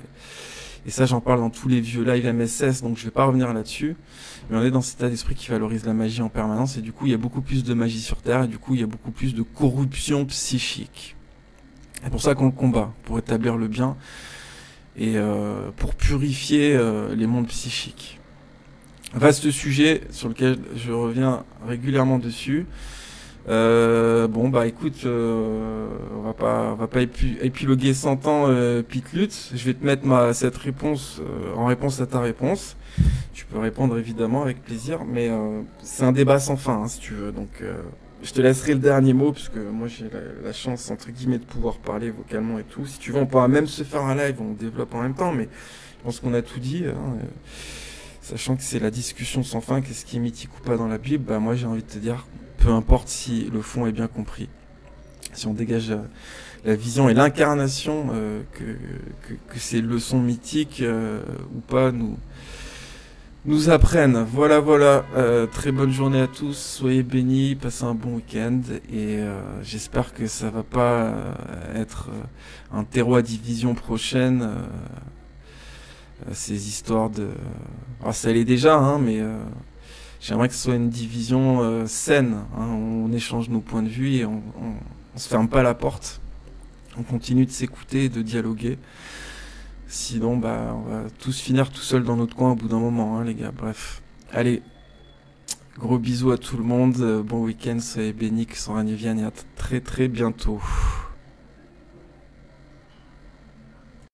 Et ça, j'en parle dans tous les vieux lives MSS, donc je vais pas revenir là-dessus. Mais on est dans cet état d'esprit qui valorise la magie en permanence, et du coup, il y a beaucoup plus de magie sur Terre, et du coup, il y a beaucoup plus de corruption psychique. C'est pour ça qu'on le combat, pour établir le bien, et pour purifier les mondes psychiques. Vaste sujet sur lequel je reviens régulièrement dessus. Écoute, on va pas épiloguer 100 ans Pete Lutz. Je vais te mettre cette réponse en réponse à ta réponse. Tu peux répondre évidemment avec plaisir, mais c'est un débat sans fin, hein, si tu veux. Donc je te laisserai le dernier mot, parce que moi j'ai la chance entre guillemets de pouvoir parler vocalement et tout. Si tu veux, on pourra même se faire un live, on développe en même temps, mais je pense qu'on a tout dit, hein, sachant que c'est la discussion sans fin, qu'est-ce qui est mythique ou pas dans la Bible. Moi j'ai envie de te dire, peu importe si le fond est bien compris, si on dégage la vision et l'incarnation que ces leçons mythiques ou pas nous apprennent. Voilà. Très bonne journée à tous, soyez bénis, passez un bon week-end, et j'espère que ça va pas être un terreau à division prochaine. Ces histoires de... Alors ça l'est déjà, hein, mais j'aimerais que ce soit une division saine, hein, on échange nos points de vue et on se ferme pas la porte, on continue de s'écouter, de dialoguer. Sinon, on va tous finir tout seul dans notre coin au bout d'un moment, hein, les gars. Bref, allez, gros bisous à tout le monde, bon week-end, soyez bénis, que son règne vienne, et à très très bientôt.